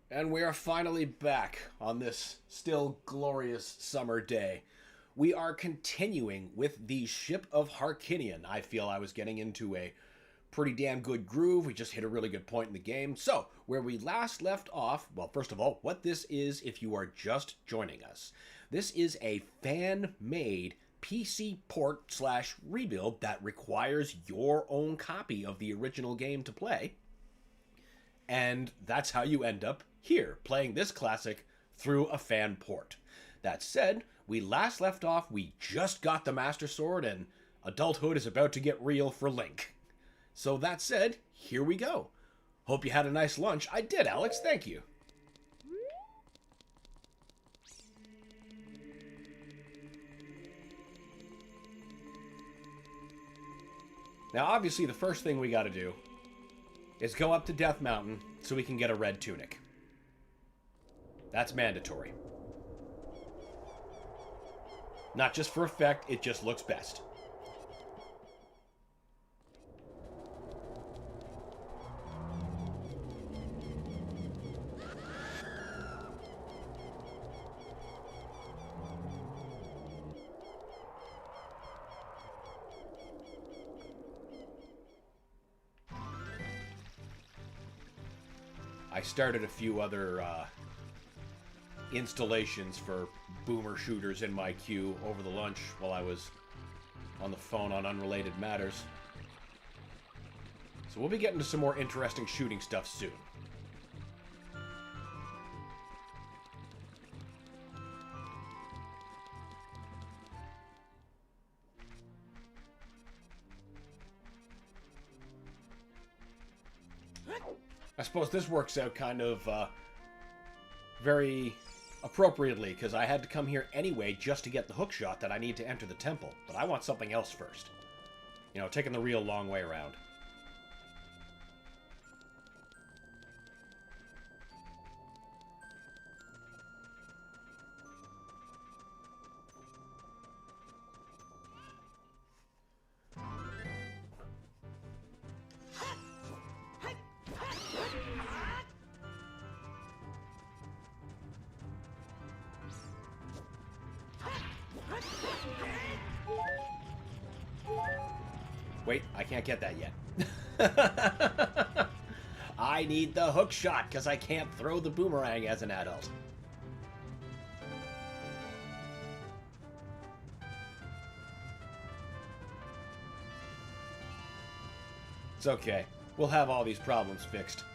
And we are finally back on this still glorious summer day. We are continuing with the Ship of Harkinian. I feel I was getting into a pretty damn good groove. We just hit a really good point in the game. So, where we last left off, well, first of all, what this is if you are just joining us. This is a fan-made PC port slash rebuild that requires your own copy of the original game to play. And that's how you end up here, playing this classic through a fan port. That said, we last left off, we just got the Master Sword, and adulthood is about to get real for Link. So that said, here we go. Hope you had a nice lunch. I did, Alex, thank you. Now, obviously, the first thing we gotta do is go up to Death Mountain so we can get a red tunic. That's mandatory. Not just for effect, it just looks best. I started a few other installations for boomer shooters in my queue over the lunch while I was on the phone on unrelated matters. So we'll be getting to some more interesting shooting stuff soon. I suppose this works out kind of very appropriately, because I had to come here anyway just to get the hook shot that I need to enter the temple. But I want something else first. You know, taking the real long way around. Wait, I can't get that yet. I need the hook shot because I can't throw the boomerang as an adult. It's okay. We'll have all these problems fixed.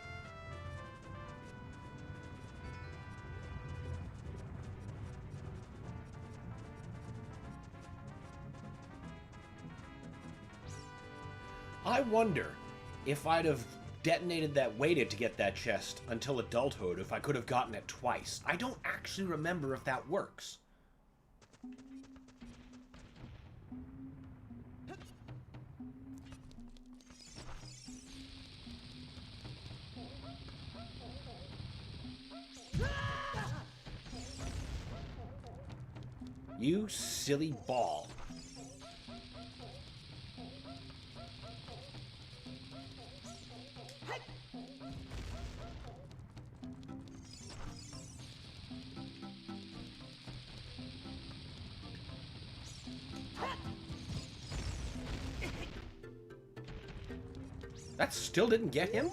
I wonder if I'd have detonated that waited to get that chest until adulthood, if I could have gotten it twice. I don't actually remember if that works. You silly ball. That still didn't get him?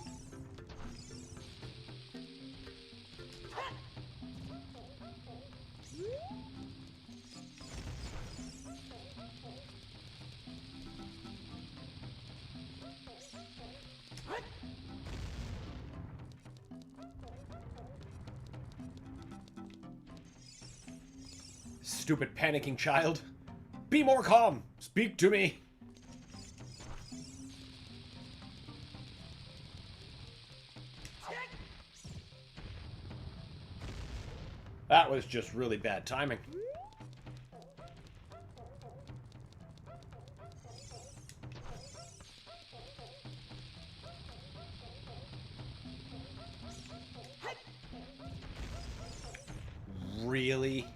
Stupid panicking child. Be more calm. Speak to me. That was just really bad timing. Really?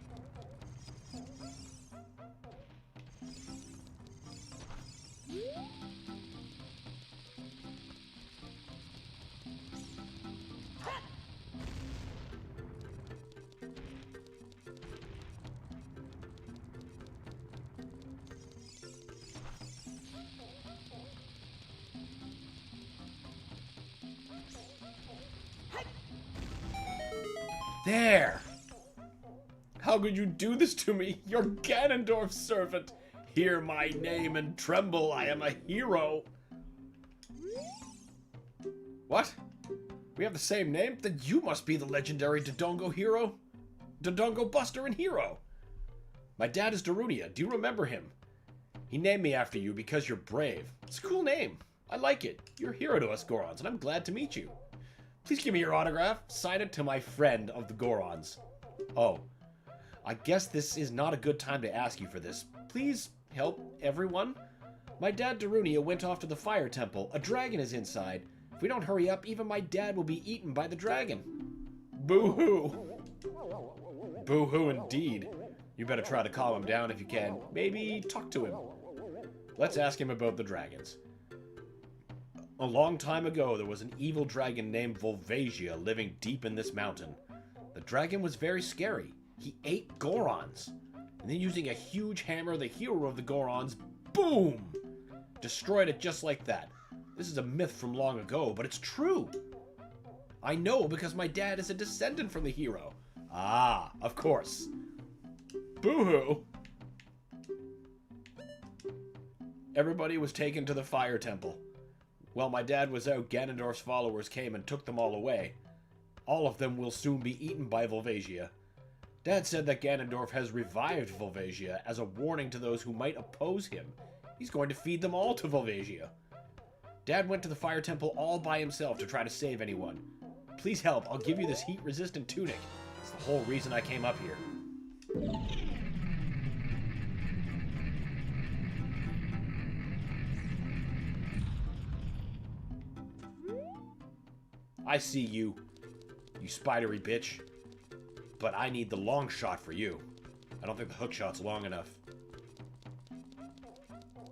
There! How could you do this to me? You're Ganondorf's servant! Hear my name and tremble, I am a hero! What? We have the same name? Then you must be the legendary Dodongo hero? Dodongo Buster and hero! My dad is Darunia. Do you remember him? He named me after you because you're brave. It's a cool name. I like it. You're a hero to us Gorons, and I'm glad to meet you. Please give me your autograph. Sign it to my friend of the Gorons. Oh. I guess this is not a good time to ask you for this. Please help everyone. My dad Darunia went off to the fire temple. A dragon is inside. If we don't hurry up, even my dad will be eaten by the dragon. Boo-hoo. Boo-hoo indeed. You better try to calm him down if you can. Maybe talk to him. Let's ask him about the dragons. A long time ago, there was an evil dragon named Volvagia living deep in this mountain. The dragon was very scary. He ate Gorons. And then using a huge hammer, the hero of the Gorons, boom! Destroyed it just like that. This is a myth from long ago, but it's true. I know because my dad is a descendant from the hero. Ah, of course. Boo-hoo! Everybody was taken to the fire temple. While my dad was out, Ganondorf's followers came and took them all away. All of them will soon be eaten by Volvagia. Dad said that Ganondorf has revived Volvagia as a warning to those who might oppose him. He's going to feed them all to Volvagia. Dad went to the fire temple all by himself to try to save anyone. Please help, I'll give you this heat-resistant tunic. It's the whole reason I came up here. I see you, you spidery bitch. But I need the long shot for you. I don't think the hook shot's long enough.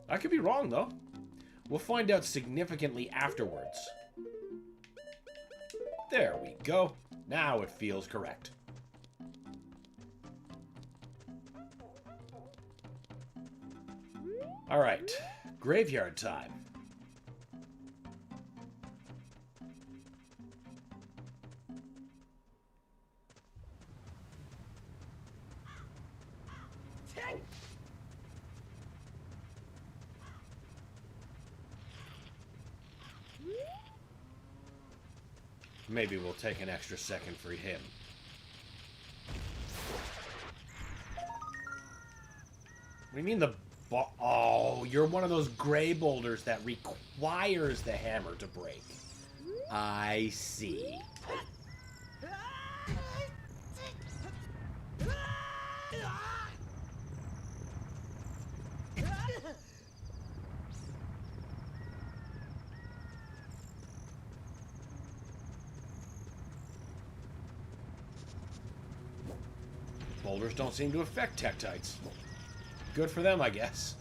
I could be wrong, though. We'll find out significantly afterwards. There we go. Now it feels correct. Alright, graveyard time. Maybe we'll take an extra second for him. What do you mean the oh, you're one of those gray boulders that requires the hammer to break. I see. Boulders don't seem to affect Tektites. Good for them, I guess.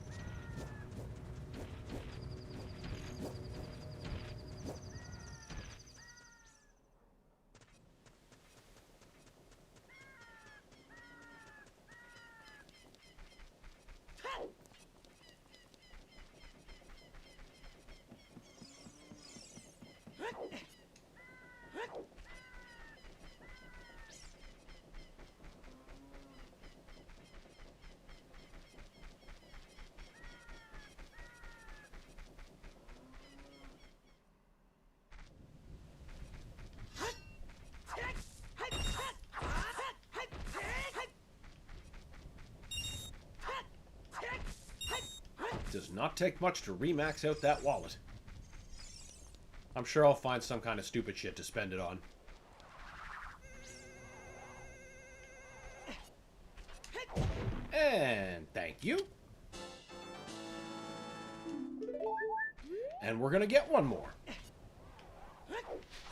Does not take much to remax out that wallet. I'm sure I'll find some kind of stupid shit to spend it on. And thank you. And we're gonna get one more.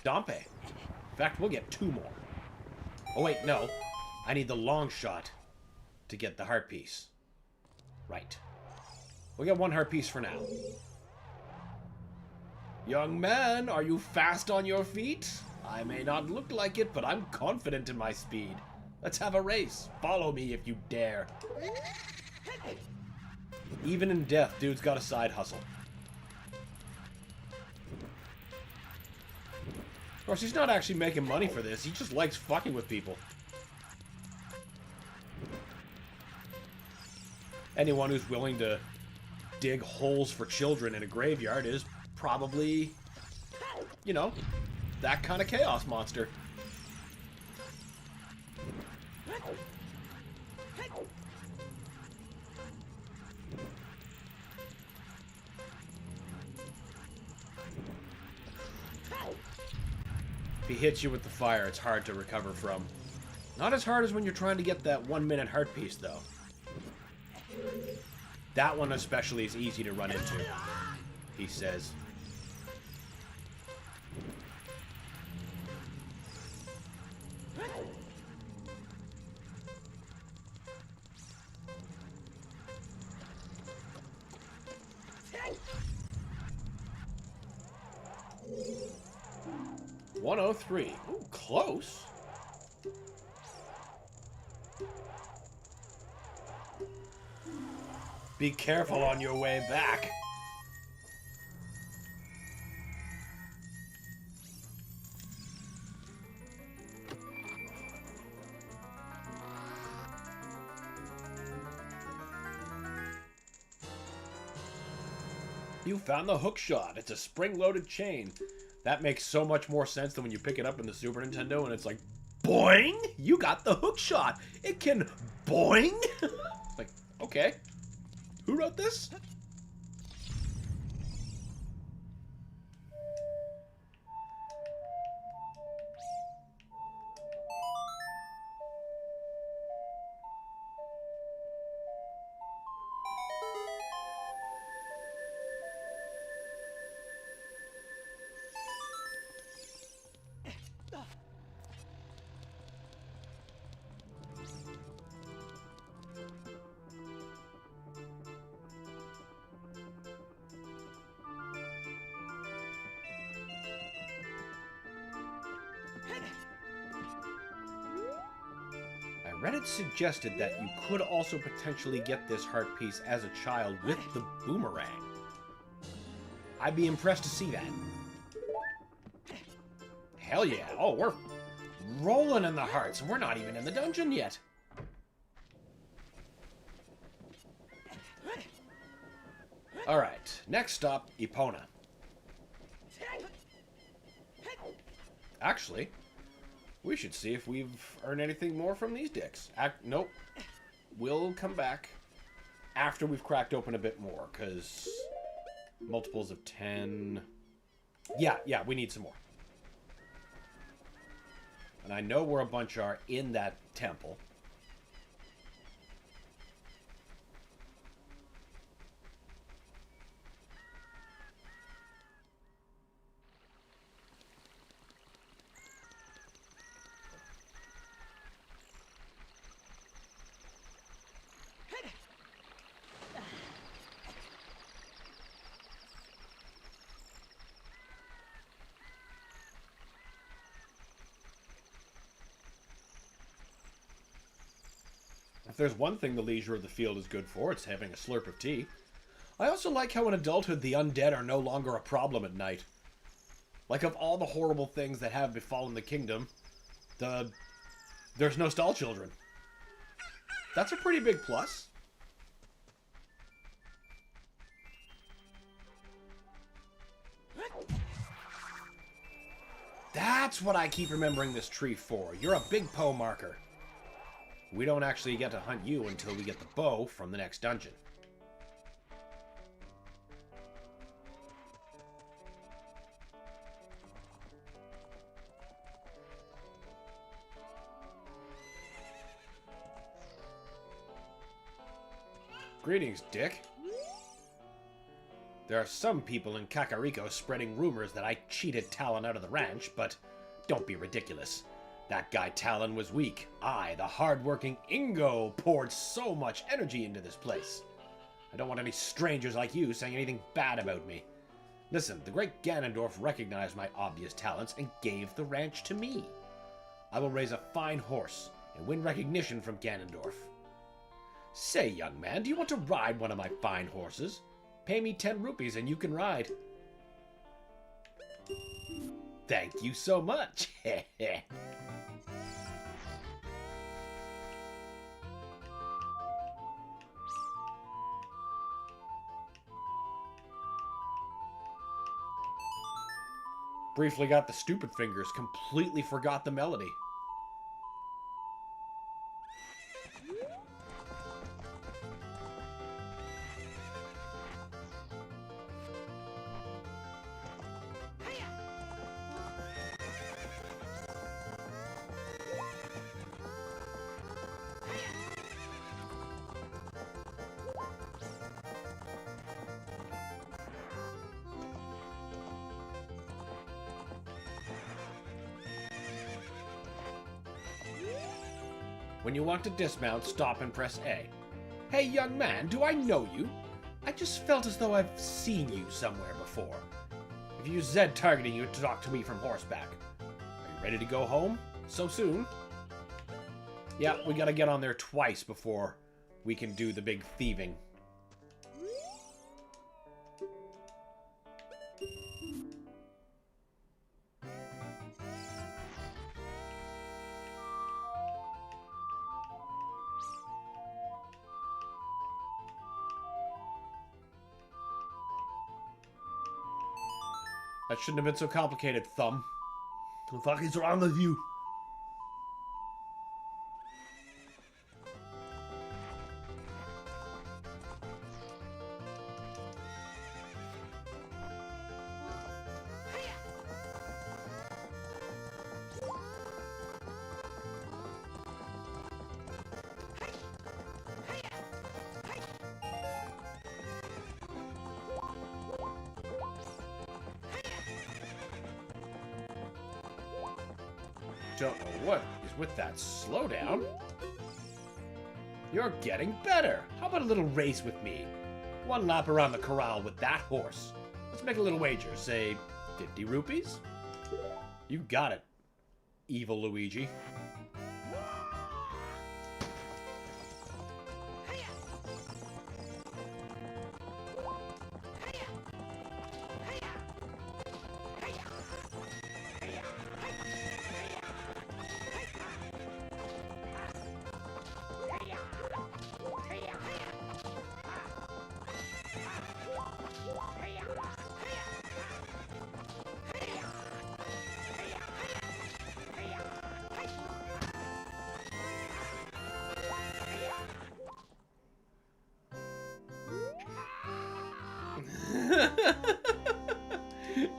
Dompe. In fact, we'll get two more. Oh wait, no. I need the long shot to get the heart piece. Right. We got one heart piece for now. Young man, are you fast on your feet? I may not look like it, but I'm confident in my speed. Let's have a race. Follow me if you dare. Even in death, dude's got a side hustle. course, he's not actually making money for this. He just likes fucking with people. Anyone who's willing to dig holes for children in a graveyard is probably, you know, that kind of chaos monster. If he hits you with the fire, it's hard to recover from. Not as hard as when you're trying to get that 1-minute heart piece, though. That one especially is easy to run into, he says. $103. Ooh, close. Be careful on your way back. You found the hook shot. It's a spring-loaded chain. That makes so much more sense than when you pick it up in the Super Nintendo and it's like, boing! You got the hook shot. It can boing! Like, okay. Who wrote this? Reddit suggested that you could also potentially get this heart piece as a child with the boomerang. I'd be impressed to see that. Hell yeah. Oh, we're rolling in the hearts, and we're not even in the dungeon yet. Alright, next stop, Epona. Actually, we should see if we've earned anything more from these dicks. Nope. We'll come back after we've cracked open a bit more, because multiples of 10... Yeah, we need some more. And I know where a bunch are in that temple. If there's one thing the leisure of the field is good for, it's having a slurp of tea. I also like how in adulthood the undead are no longer a problem at night. Like, of all the horrible things that have befallen the kingdom, there's no stall children. That's a pretty big plus. That's what I keep remembering this tree for. You're a big Poe marker. We don't actually get to hunt you until we get the bow from the next dungeon. Greetings, Dick. There are some people in Kakariko spreading rumors that I cheated Talon out of the ranch, but don't be ridiculous. That guy Talon was weak. I, the hard-working Ingo, poured so much energy into this place. I don't want any strangers like you saying anything bad about me. Listen, the great Ganondorf recognized my obvious talents and gave the ranch to me. I will raise a fine horse and win recognition from Ganondorf. Say, young man, do you want to ride one of my fine horses? Pay me 10 rupees and you can ride. Thank you so much. Briefly got the stupid fingers, completely forgot the melody. When you want to dismount, stop and press A. Hey, young man, do I know you? I just felt as though I've seen you somewhere before. If you use Z targeting you to talk to me from horseback. Are you ready to go home? So soon? Yeah, we gotta get on there twice before we can do the big thieving. That shouldn't have been so complicated, Thumb. What the fuck is wrong with you? Don't know what is with that slowdown. You're getting better. How about a little race with me? One lap around the corral with that horse. Let's make a little wager, say 50 rupees? You got it, evil Luigi.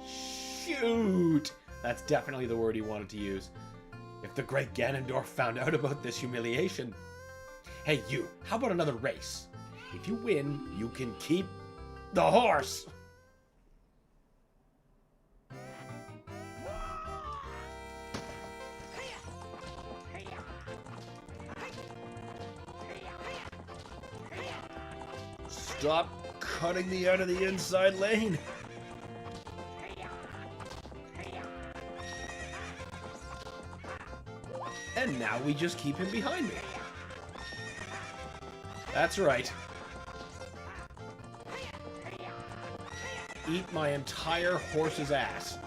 Shoot! That's definitely the word he wanted to use. If the great Ganondorf found out about this humiliation... Hey, you, how about another race? If you win, you can keep the horse! Stop cutting me out of the inside lane! And now we just keep him behind me. That's right. Eat my entire horse's ass.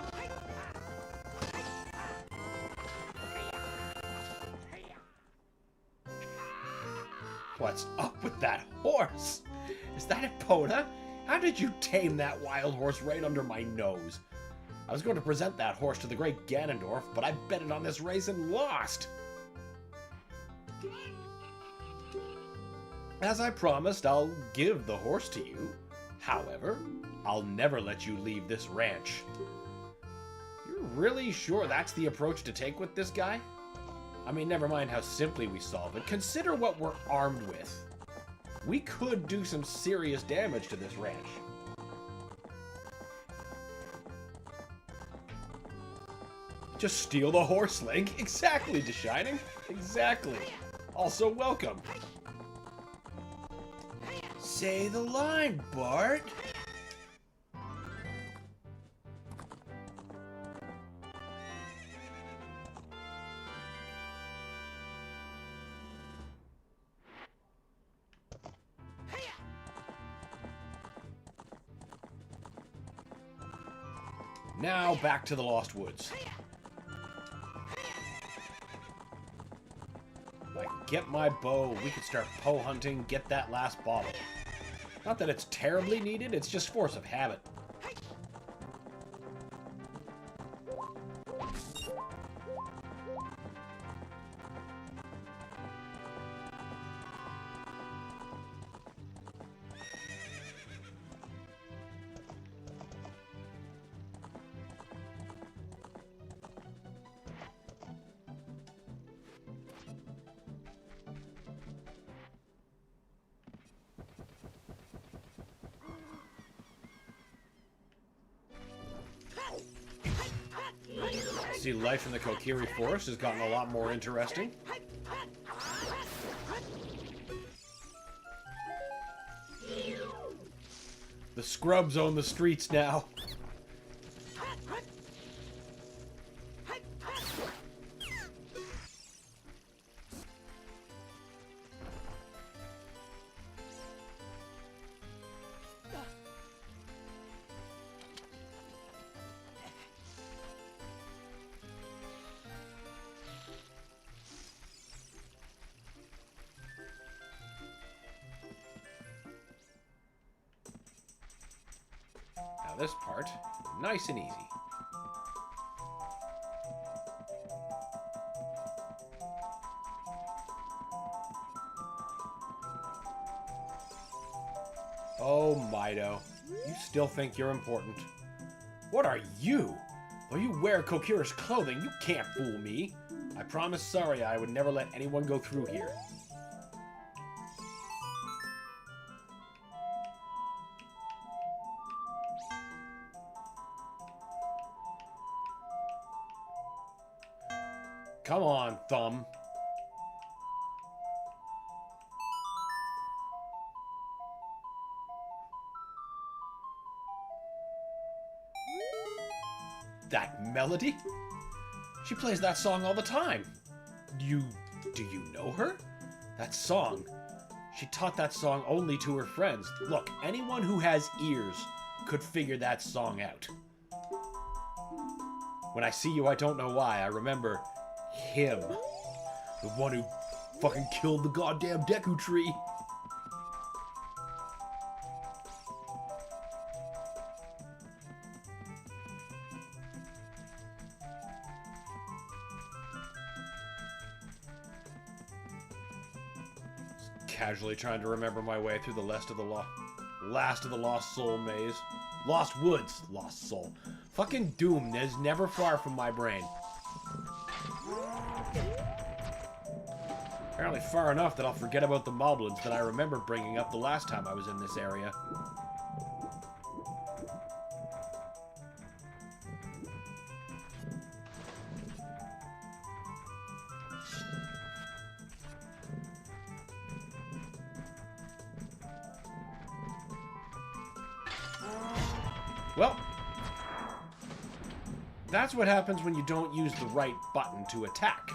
What's up with that horse? Is that Epona? How did you tame that wild horse right under my nose? I was going to present that horse to the great Ganondorf, but I betted on this race and lost. As I promised, I'll give the horse to you. However, I'll never let you leave this ranch. You're really sure that's the approach to take with this guy? I mean, never mind how simply we solve it. Consider what we're armed with. We could do some serious damage to this ranch. Just steal the horse, Link. Exactly, Deshining. Exactly. Also welcome. Say the line, Bart. Now back to the Lost Woods. If I can get my bow, we could start Poe hunting, get that last bottle. Not that it's terribly needed, it's just force of habit. See, life in the Kokiri Forest has gotten a lot more interesting. The scrubs own the streets now. Now this part, nice and easy. Oh, Mido. You still think you're important. What are you? Though you wear Kokira's clothing, you can't fool me. I promised Saria I would never let anyone go through here. Come on, Thumb. That melody? She plays that song all the time. Do you know her? That song. She taught that song only to her friends. Look, anyone who has ears could figure that song out. When I see you, I don't know why. I remember him. The one who fucking killed the goddamn Deku tree. Casually trying to remember my way through the last of the Lost Soul maze. Lost Woods. Lost Soul. Fucking Doom is never far from my brain. Apparently far enough that I'll forget about the moblins that I remember bringing up the last time I was in this area. Well, that's what happens when you don't use the right button to attack.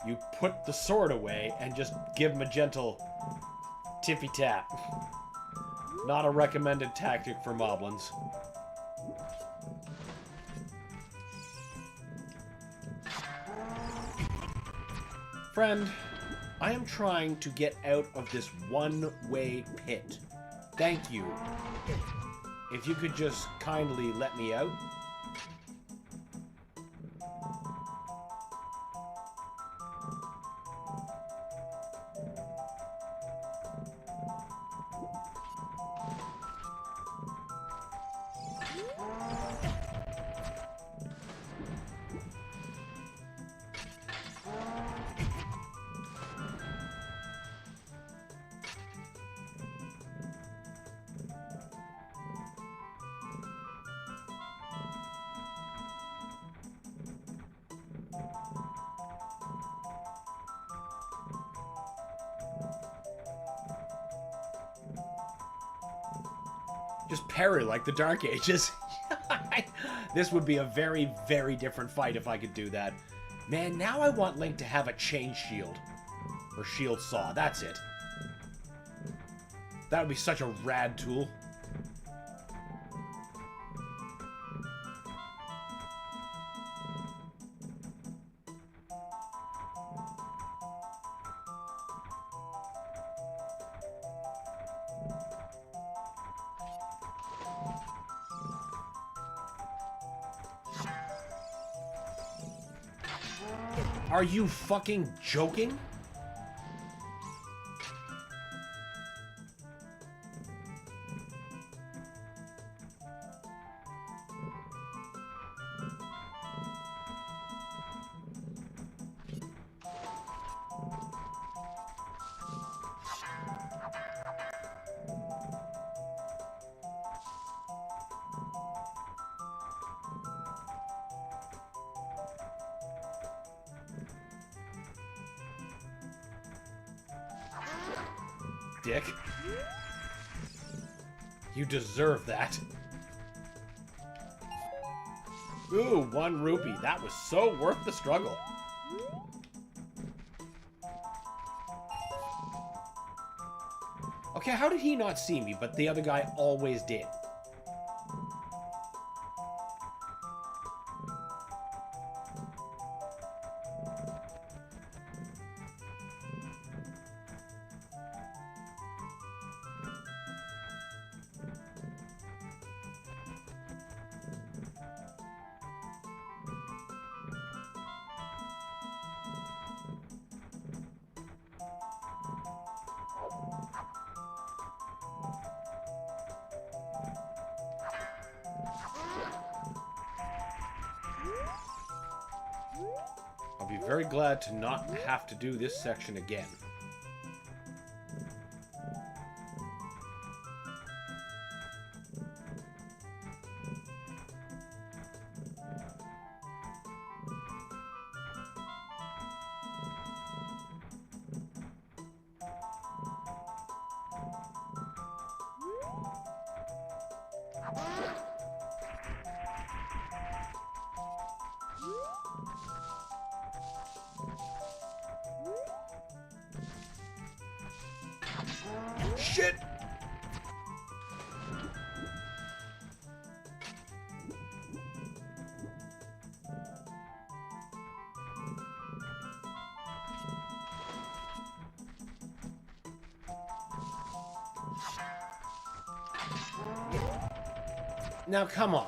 You put the sword away and just give him a gentle tippy-tap. Not a recommended tactic for moblins. Friend, I am trying to get out of this one-way pit. Thank you. If you could just kindly let me out. Just parry like the Dark Ages. This would be a very, very different fight if I could do that. Man, now I want Link to have a chain shield. Or shield saw, that's it. That would be such a rad tool. Are you fucking joking? Dick. You deserve that. Ooh, 1 rupee. That was so worth the struggle. Okay, how did he not see me, but the other guy always did? I'll be very glad to not have to do this section again. Shit! Now, come on.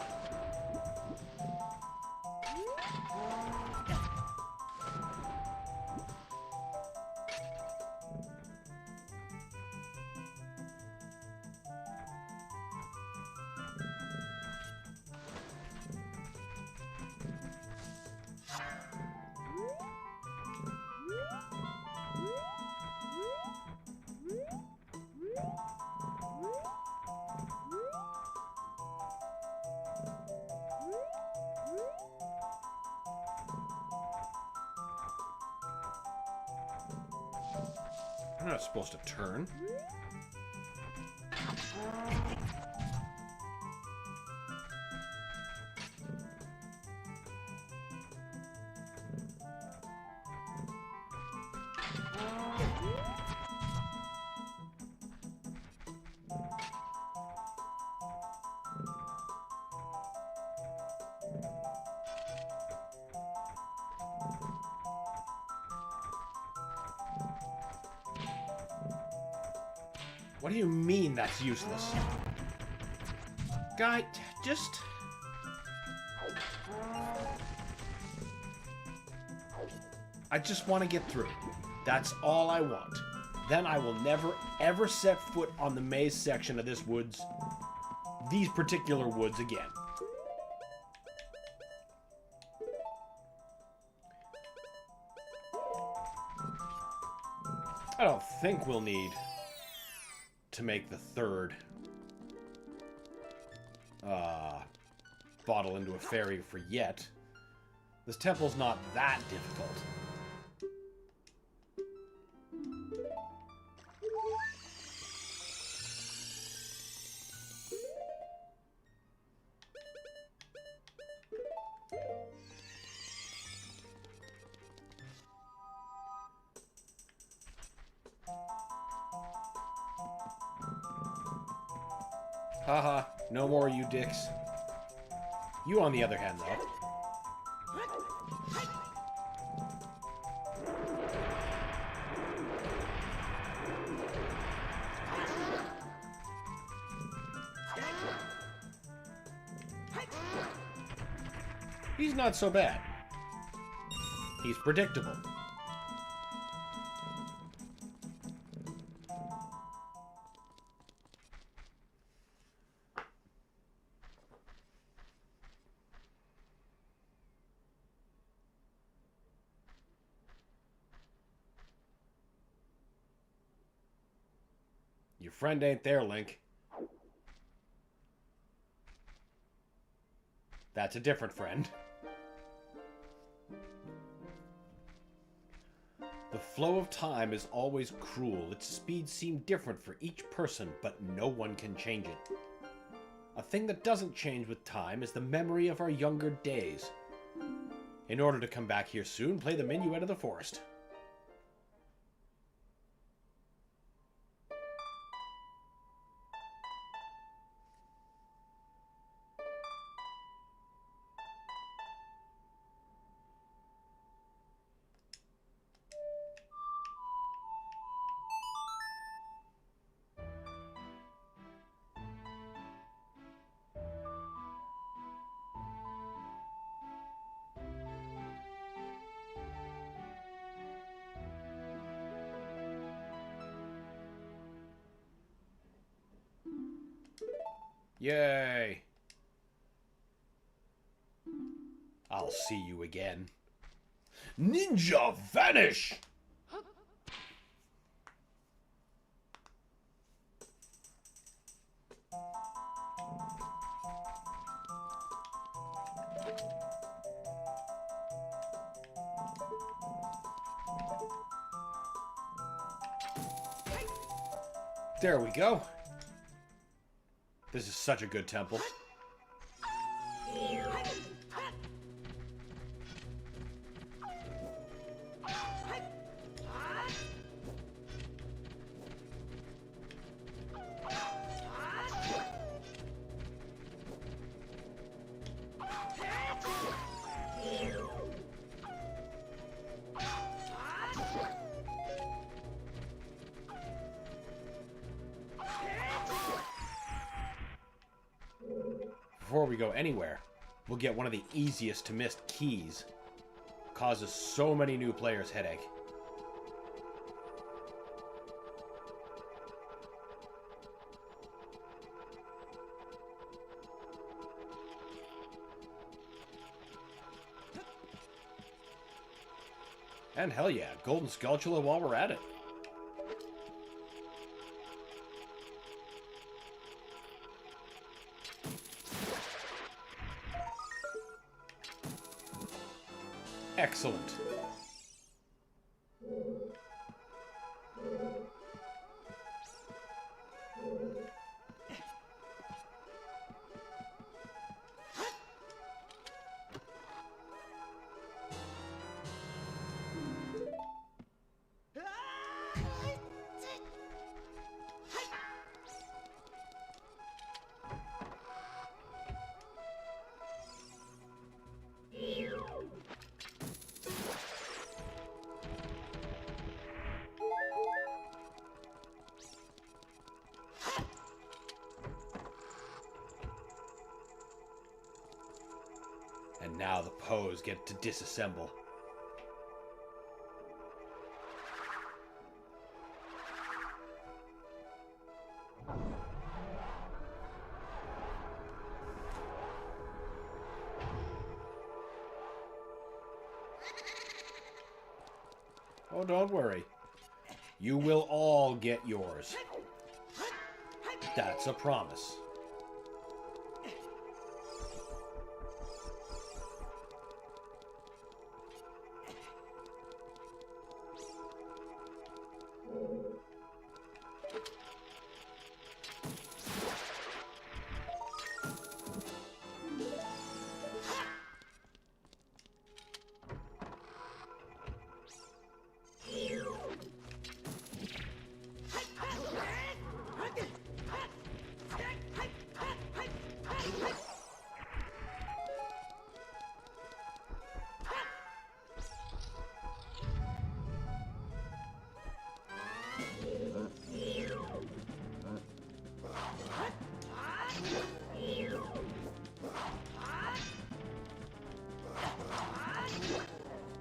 I'm not supposed to turn. What do you mean that's useless? Guy, just... I just want to get through. That's all I want. Then I will never, ever set foot on the maze section of this woods, these particular woods again. I don't think we'll need to make the third bottle into a fairy for yet. This temple's not that difficult. Haha, no more you dicks. You on the other hand, though. He's not so bad. He's predictable. Your friend ain't there, Link. That's a different friend. The flow of time is always cruel. Its speeds seem different for each person, but no one can change it. A thing that doesn't change with time is the memory of our younger days. In order to come back here soon, play the Minuet of the Forest. Yay! I'll see you again. Ninja vanish! There we go. This is such a good temple. Before we go anywhere, we'll get one of the easiest to miss keys. Causes so many new players headache. And hell yeah, Golden Skulltula while we're at it. Excellent. And now the Poes get to disassemble. Oh, don't worry. You will all get yours. That's a promise.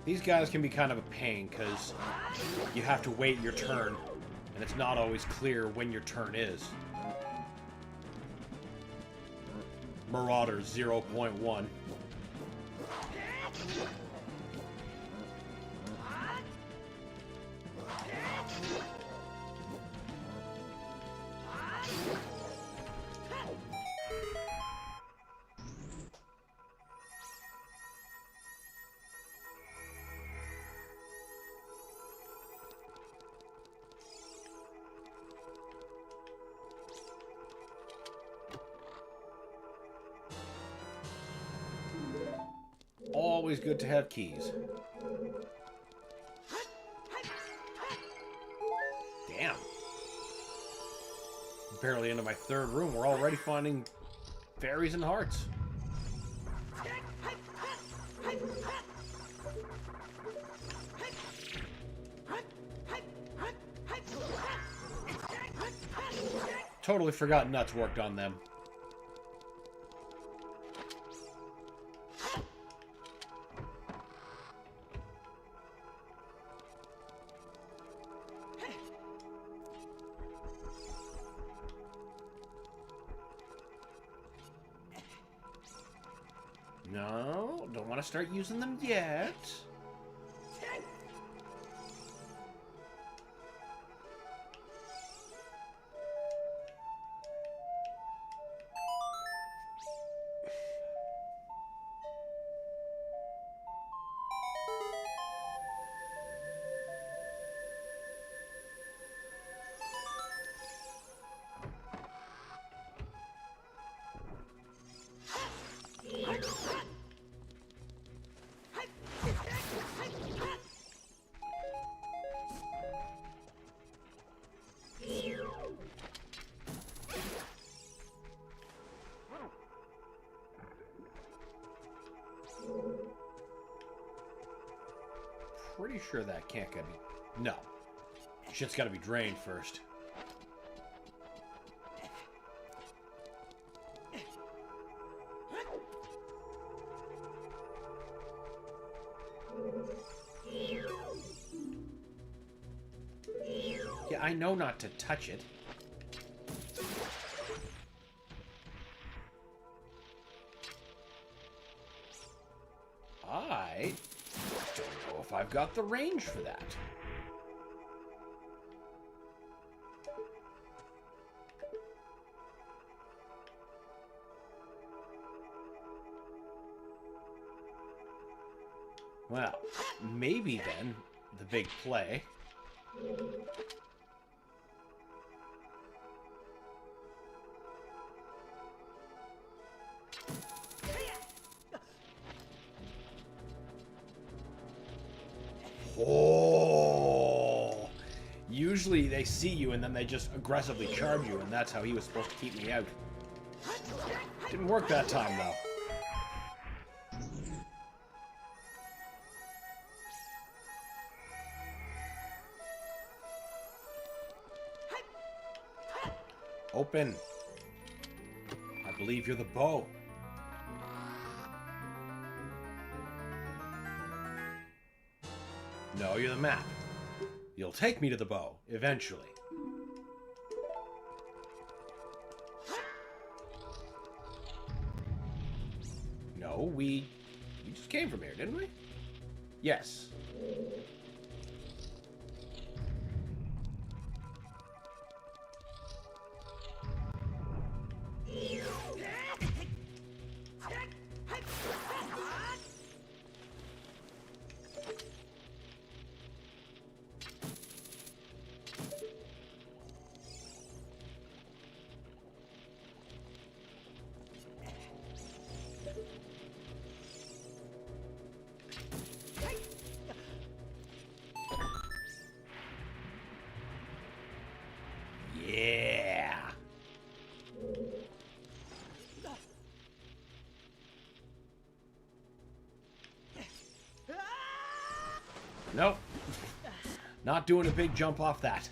These guys can be kind of a pain, because you have to wait your turn, and it's not always clear when your turn is. Marauders 0.1. Always good to have keys. Damn. Barely into my third room. We're already finding fairies and hearts. Totally forgot Nuts worked on them. No, don't want to start using them yet. Pretty sure that can't get me. No. Shit's gotta be drained first. Yeah, I know not to touch it. I don't know if I've got the range for that. Well, maybe then, the big play. Oh! Usually they see you and then they just aggressively charge you, and that's how he was supposed to keep me out. Didn't work that time, though. Open. I believe you're the bow. No, you're the map. You'll take me to the bow, eventually. No, we just came from here, didn't we? Yes. Yeah. Nope. Not doing a big jump off that.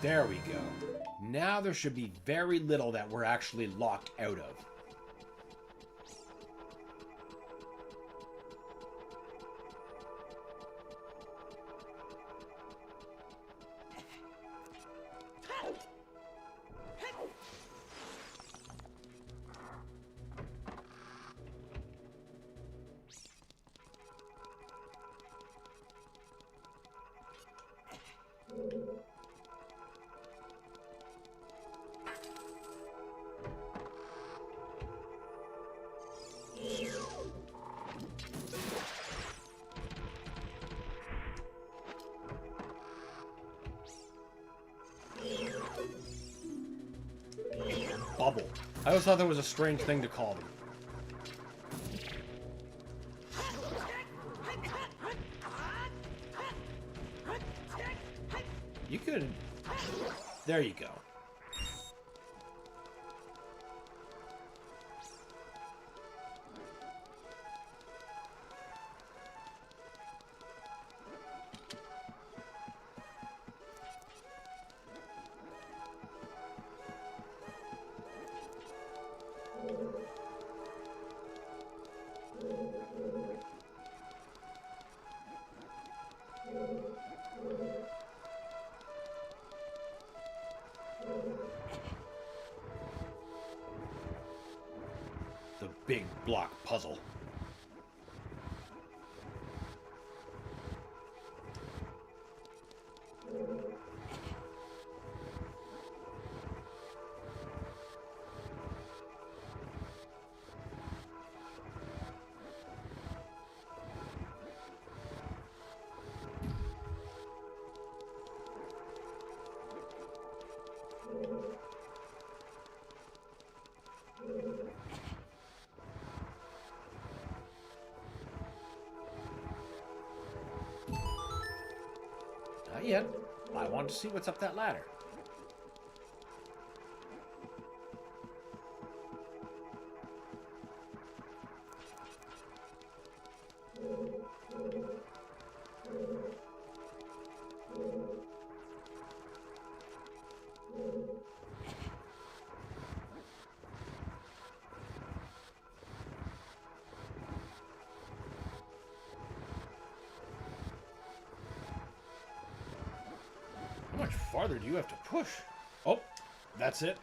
There we go. Now there should be very little that we're actually locked out of. Bubble. I always thought that was a strange thing to call them. You could... There you go. The big block puzzle. Not yet. I want to see what's up that ladder. How much farther do you have to push? Oh, that's it.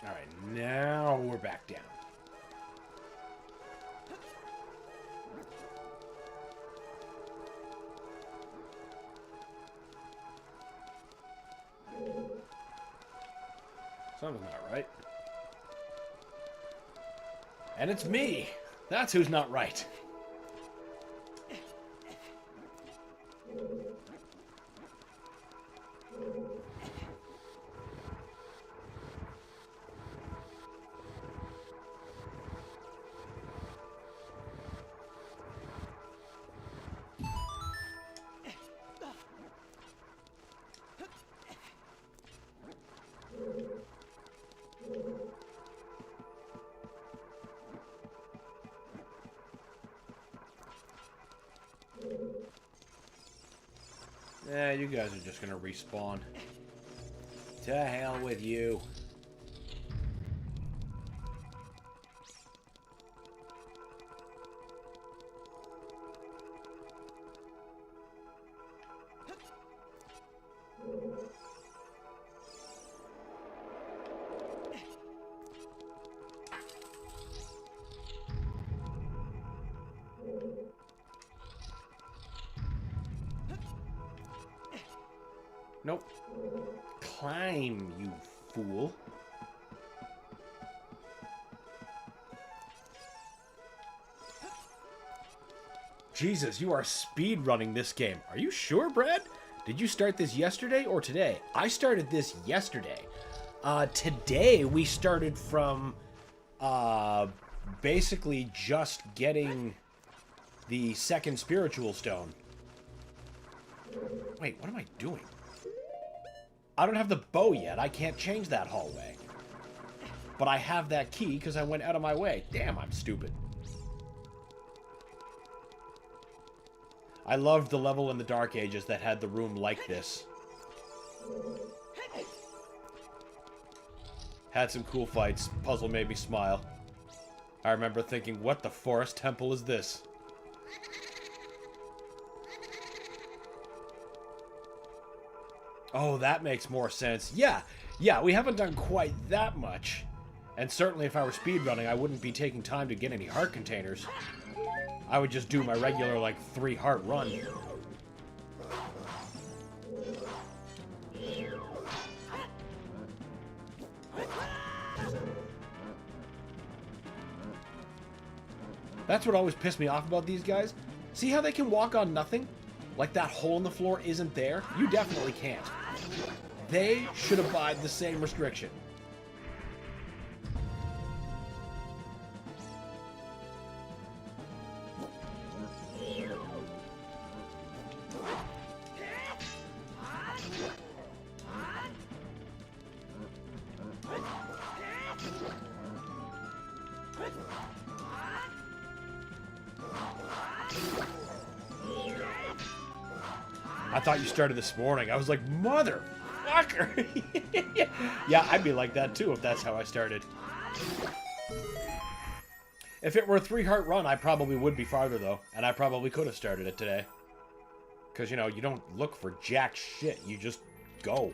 Alright, now we're back down. Something's not right. And it's me! That's who's not right. Yeah, you guys are just gonna respawn. To hell with you. Nope. Climb, you fool. Jesus, you are speed running this game. Are you sure, Brad? Did you start this yesterday or today? I started this yesterday. Today we started from basically just getting the second spiritual stone. Wait, what am I doing? I don't have the bow yet. I can't change that hallway. But I have that key because I went out of my way. Damn, I'm stupid. I loved the level in the Dark Ages that had the room like this. Had some cool fights. Puzzle made me smile. I remember thinking, what the forest temple is this? Oh, that makes more sense. Yeah, we haven't done quite that much. And certainly if I were speedrunning, I wouldn't be taking time to get any heart containers. I would just do my regular, like, 3 heart run. That's what always pissed me off about these guys. See how they can walk on nothing? Like that hole in the floor isn't there? You definitely can't. They should abide the same restriction. I thought you started this morning. I was like, motherfucker! Yeah, I'd be like that too if that's how I started. If it were a 3-heart run, I probably would be farther though. And I probably could have started it today. Because, you know, you don't look for jack shit. You just go.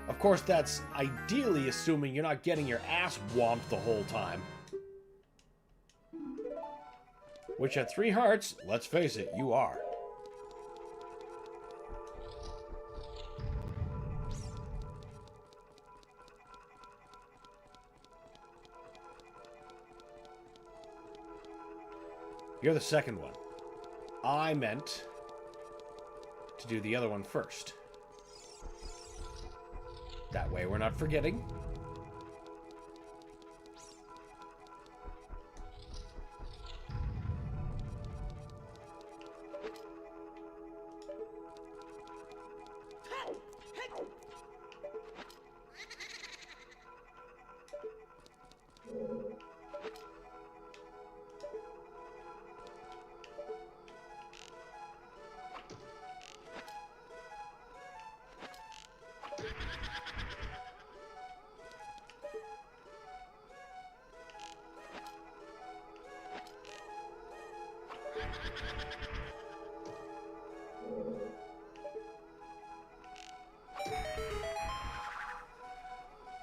Of course, that's ideally assuming you're not getting your ass whomped the whole time. Which at 3 hearts, let's face it, you are. You're the second one. I meant to do the other one first. That way we're not forgetting.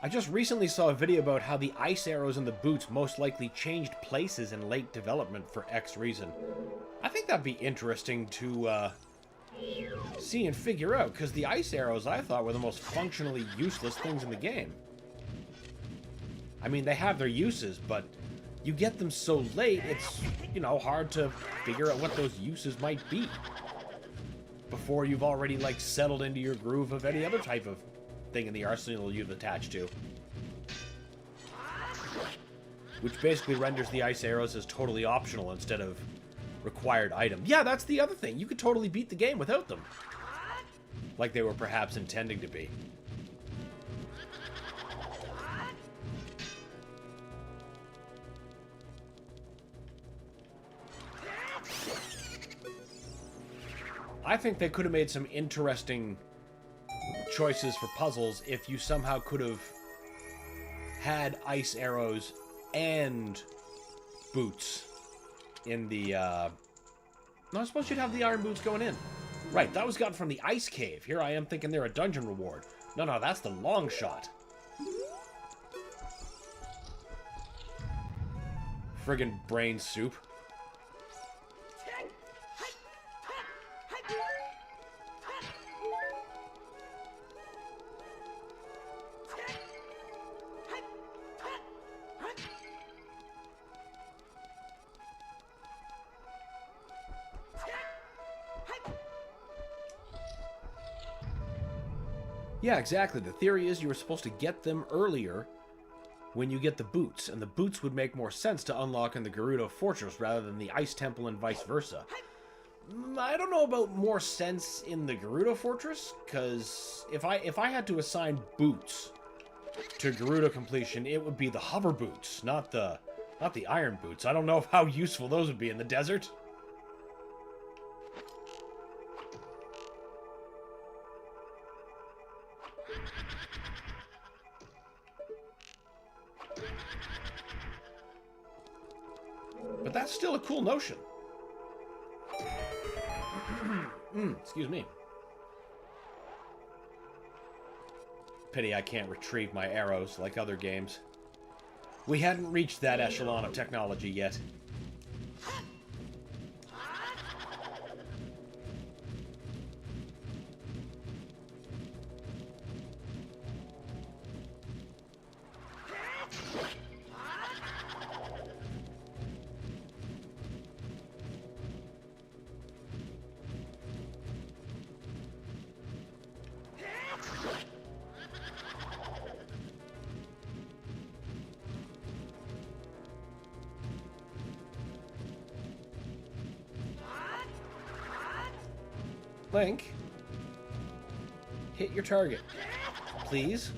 I just recently saw a video about how the ice arrows in the boots most likely changed places in late development for X reason. I think that'd be interesting to see and figure out, because the ice arrows I thought were the most functionally useless things in the game. I mean, they have their uses, but you get them so late, it's, you know, hard to figure out what those uses might be before you've already, like, settled into your groove of any other type of thing in the arsenal you've attached to. Which basically renders the ice arrows as totally optional instead of required item. Yeah, that's the other thing. You could totally beat the game without them. Like they were perhaps intending to be. I think they could have made some interesting choices for puzzles if you somehow could have had ice arrows and boots in the, No, I suppose you'd have the iron boots going in. Right, that was gotten from the ice cave. Here I am thinking they're a dungeon reward. No, that's the long shot. Friggin' brain soup. Yeah, exactly. The theory is you were supposed to get them earlier when you get the boots, and the boots would make more sense to unlock in the Gerudo Fortress rather than the Ice Temple and vice versa. I don't know about more sense in the Gerudo Fortress, because if I had to assign boots to Gerudo completion, it would be the hover boots, not the Not the iron boots. I don't know how useful those would be in the desert. But that's still a cool notion. Excuse me. Pity I can't retrieve my arrows like other games. We hadn't reached that echelon of technology yet. Link, hit your target, please.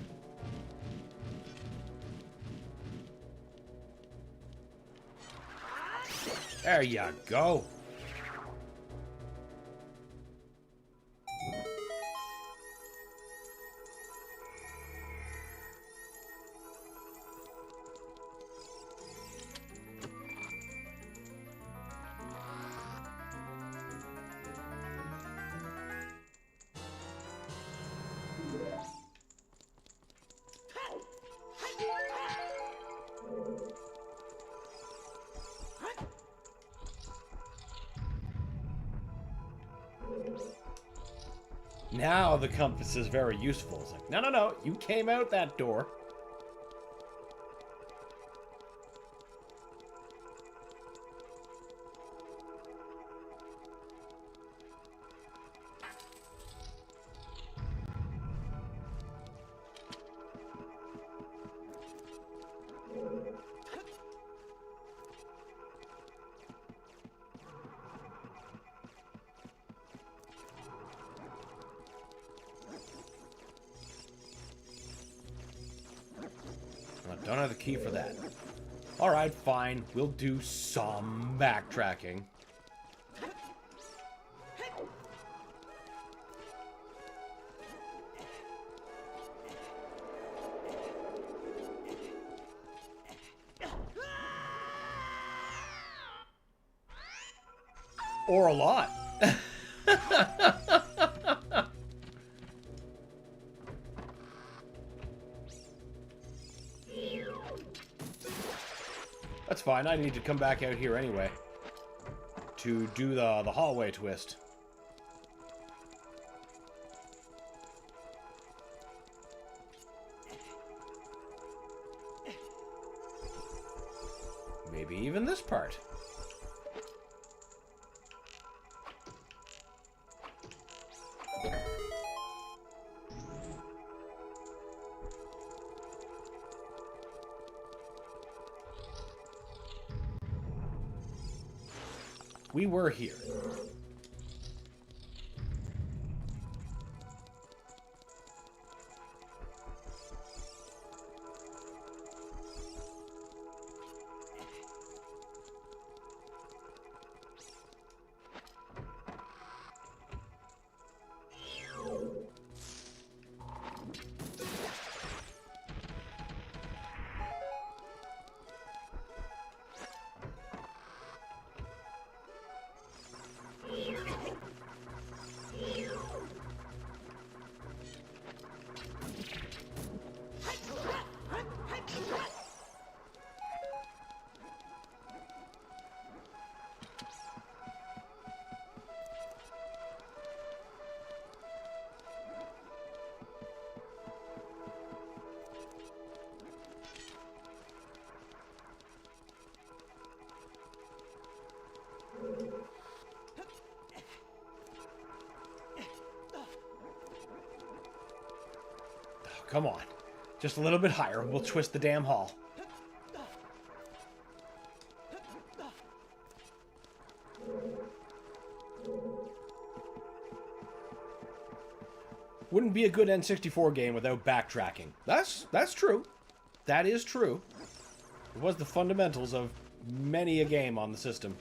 There you go. Now the compass is very useful. It's like, no, you came out that door. Don't have the key for that. Alright, fine. We'll do some backtracking. Or a lot. That's fine. I need to come back out here anyway to do the hallway twist. Maybe even this part. We were here. Come on. Just a little bit higher. We'll twist the damn hall. Wouldn't be a good N64 game without backtracking. That's true. That is true. It was the fundamentals of many a game on the system.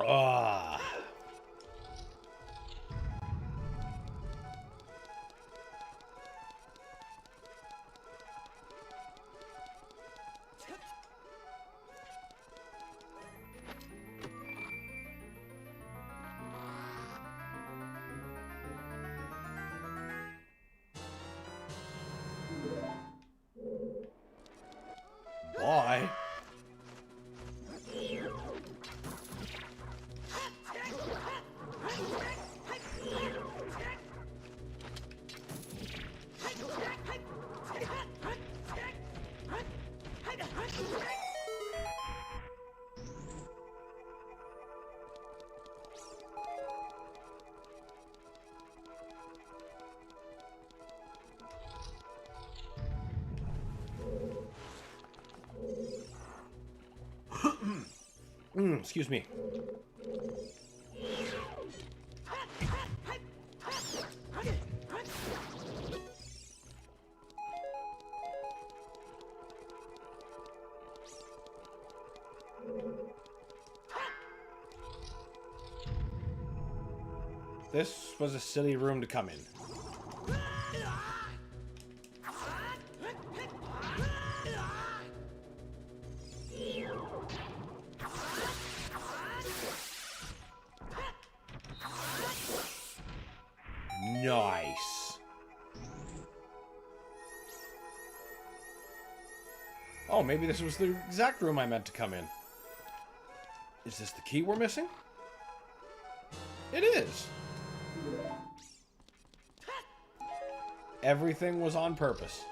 Ah. Why? Excuse me. This was a silly room to come in. Nice. Oh, maybe this was the exact room I meant to come in. Is this the key we're missing? It is. Everything was on purpose.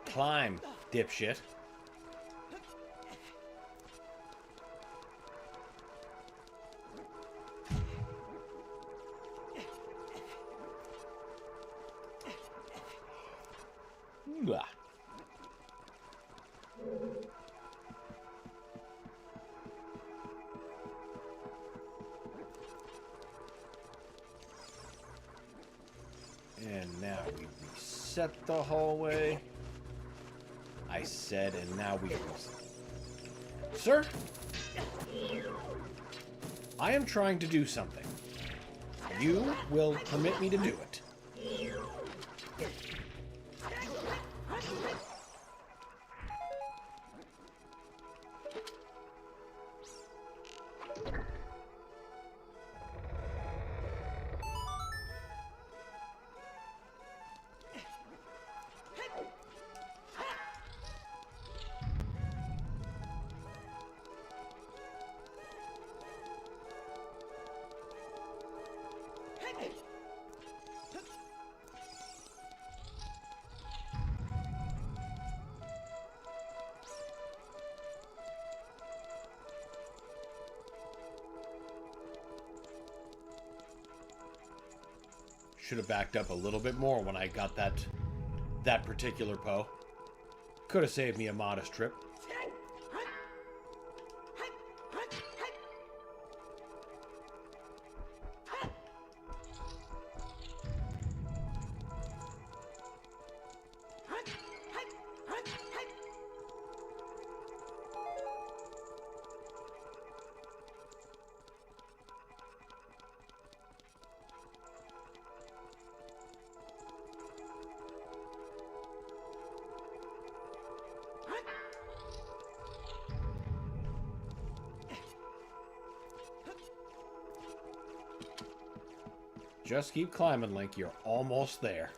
Climb, dipshit. Blah. And now we reset the hallway. I said, and now we... Sir? I am trying to do something. You will permit me to do it. Should have backed up a little bit more when I got that particular Poe. Could have saved me a modest trip. Just keep climbing, Link. You're almost there.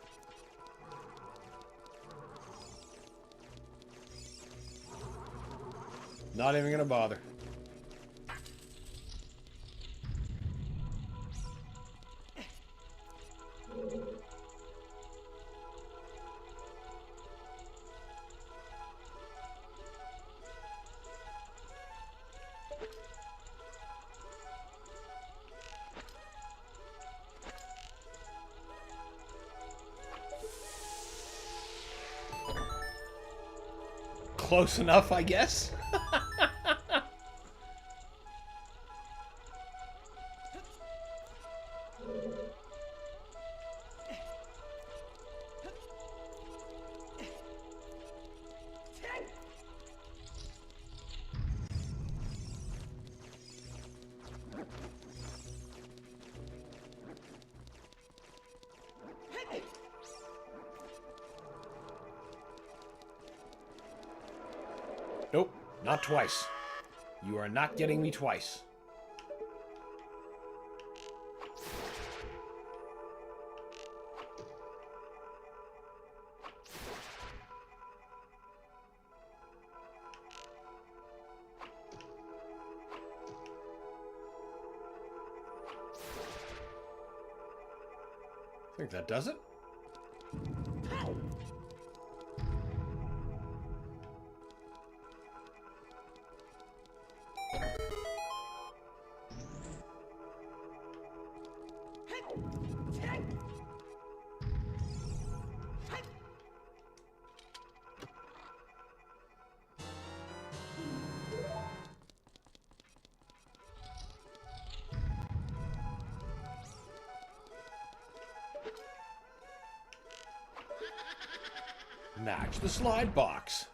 Not even gonna bother. Close enough, I guess. Nope, not twice. You are not getting me twice. I think that does it. Match the slide box.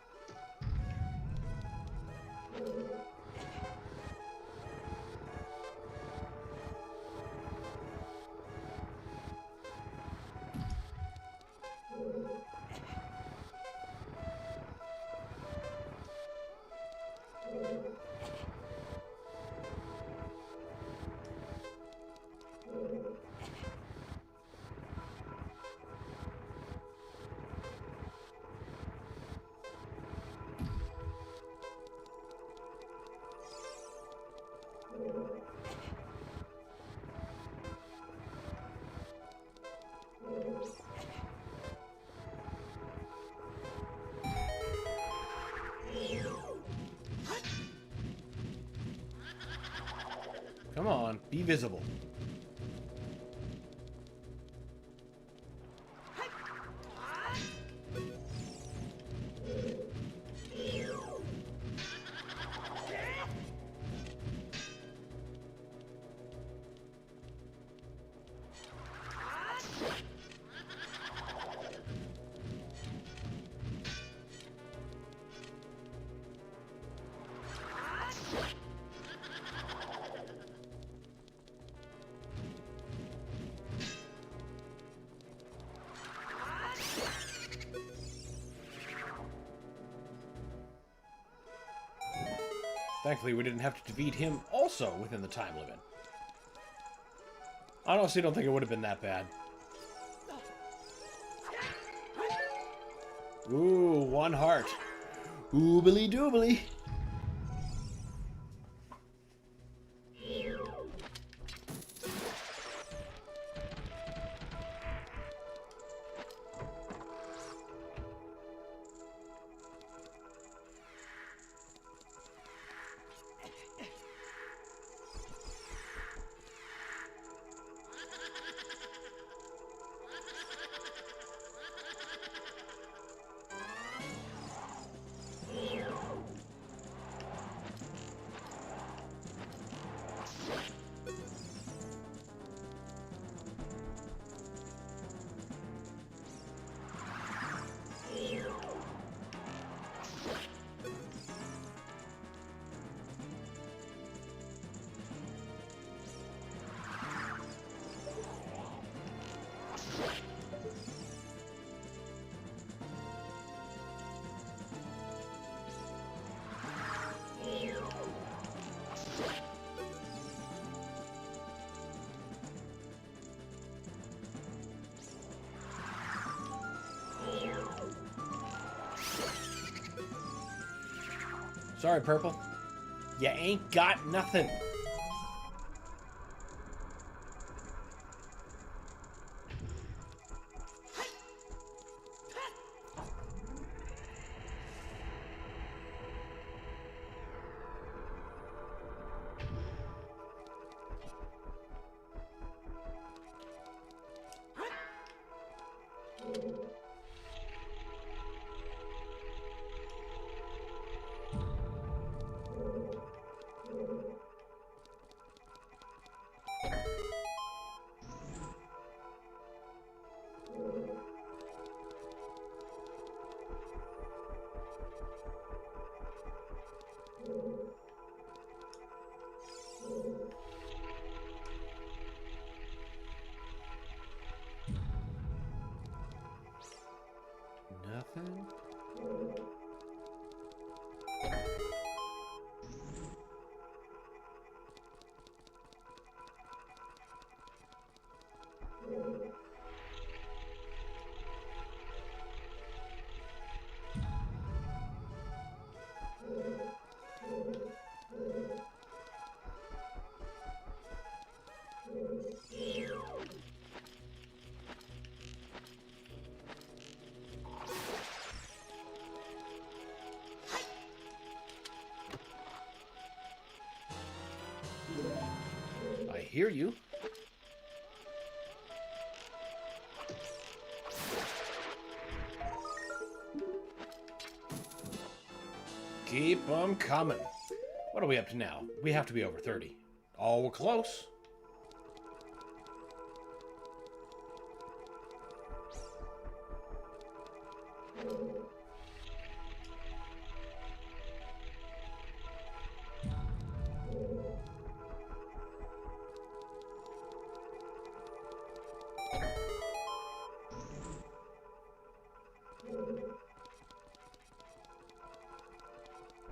Come on, be visible. Thankfully, we didn't have to defeat him also within the time limit. I honestly don't think it would have been that bad. Ooh, one heart. Oobly doobly. Sorry, Purple. You ain't got nothing. Nothing? I hear you. Keep them coming. What are we up to now? We have to be over 30. Oh, we're close.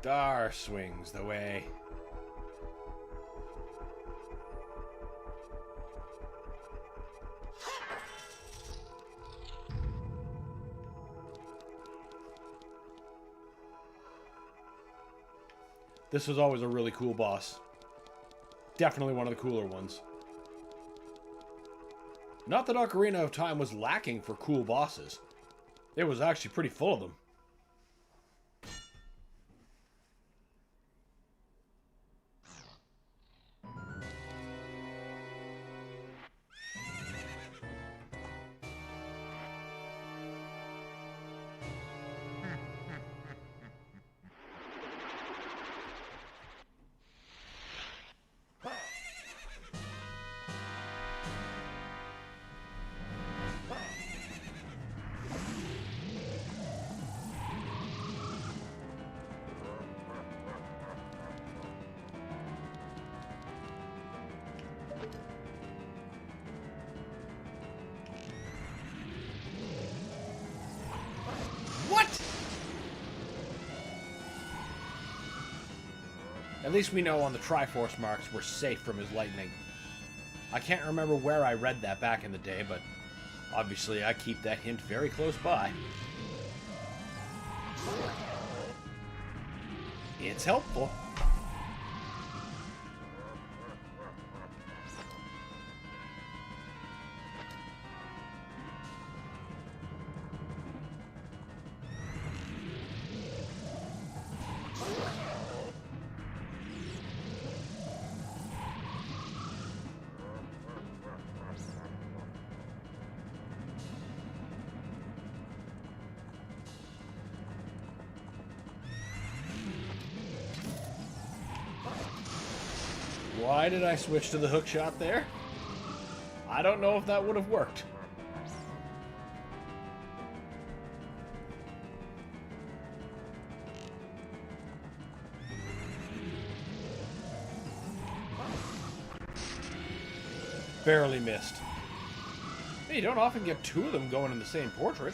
Dar swings the way. This was always a really cool boss. Definitely one of the cooler ones. Not that Ocarina of Time was lacking for cool bosses. It was actually pretty full of them. At least we know on the Triforce marks we're safe from his lightning. I can't remember where I read that back in the day, but obviously I keep that hint very close by. It's helpful. Why did I switch to the hook shot there? I don't know if that would have worked. Barely missed. Hey, you don't often get two of them going in the same portrait.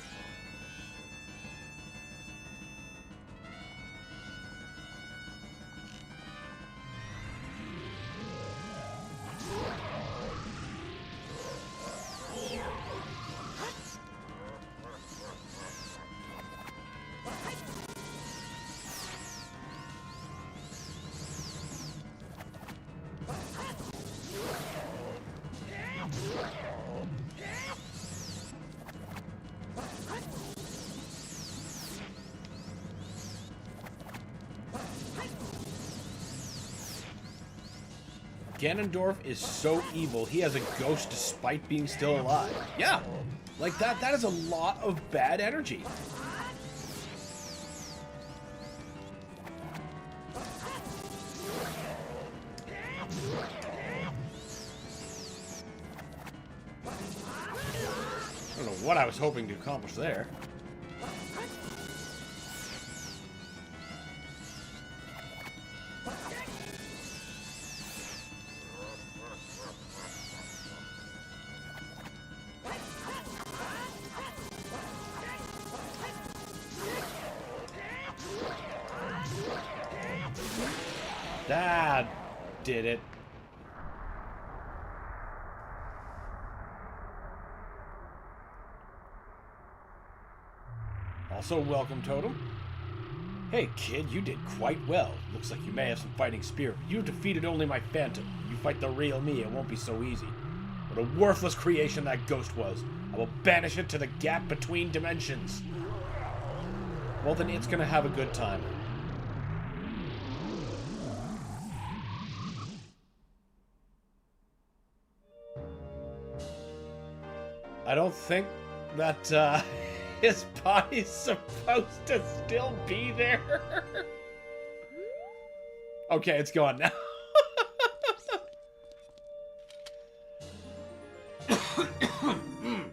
Ganondorf is so evil, he has a ghost despite being still alive. Yeah, like that is a lot of bad energy. I don't know what I was hoping to accomplish there. That did it. Also, welcome, Totem. Hey, kid, you did quite well. Looks like you may have some fighting spirit. You defeated only my phantom. You fight the real me, it won't be so easy. What a worthless creation that ghost was. I will banish it to the gap between dimensions. Well, then it's gonna have a good time. I don't think that his body's supposed to still be there. Okay, it's gone now.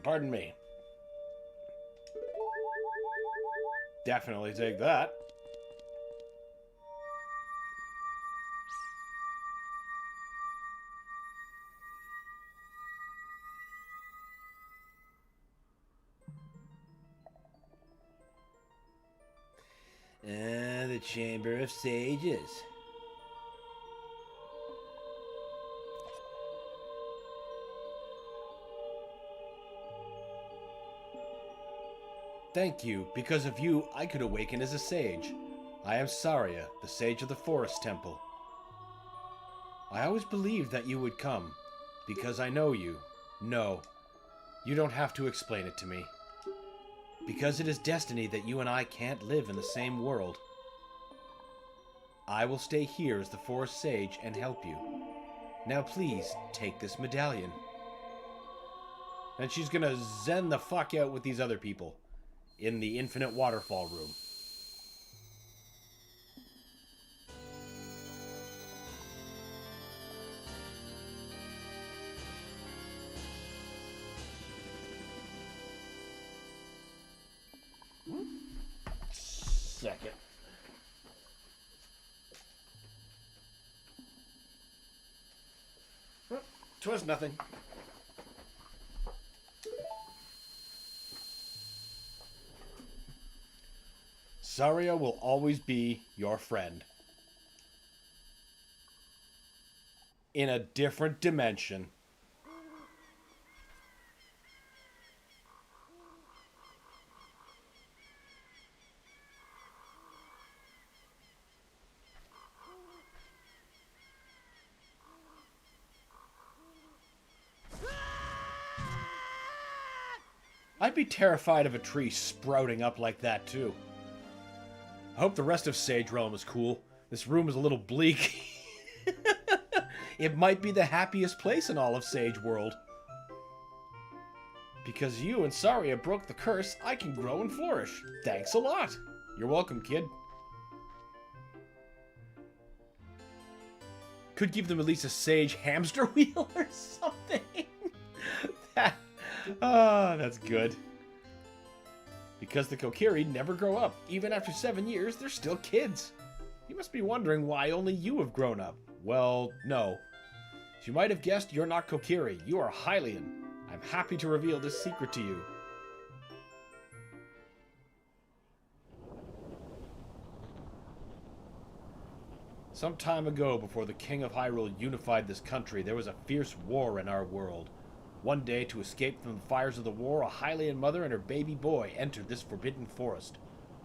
Pardon me. Definitely take that. The Chamber of Sages. Thank you. Because of you, I could awaken as a sage. I am Saria, the sage of the Forest Temple. I always believed that you would come, because I know you. No, you don't have to explain it to me. Because it is destiny that you and I can't live in the same world. I will stay here as the Forest Sage and help you. Now please, take this medallion. And she's gonna zen the fuck out with these other people in the Infinite Waterfall room. Second. Twas nothing. Saria will always be your friend. In a different dimension. I'd be terrified of a tree sprouting up like that, too. I hope the rest of Sage Realm is cool. This room is a little bleak. It might be the happiest place in all of Sage World. Because you and Saria broke the curse, I can grow and flourish. Thanks a lot. You're welcome, kid. Could give them at least a Sage hamster wheel or something. That's good. Because the Kokiri never grow up. Even after 7 years, they're still kids. You must be wondering why only you have grown up. Well, no. As you might have guessed, you're not Kokiri. You are Hylian. I'm happy to reveal this secret to you. Some time ago, before the King of Hyrule unified this country, there was a fierce war in our world. One day, to escape from the fires of the war, a Hylian mother and her baby boy entered this forbidden forest.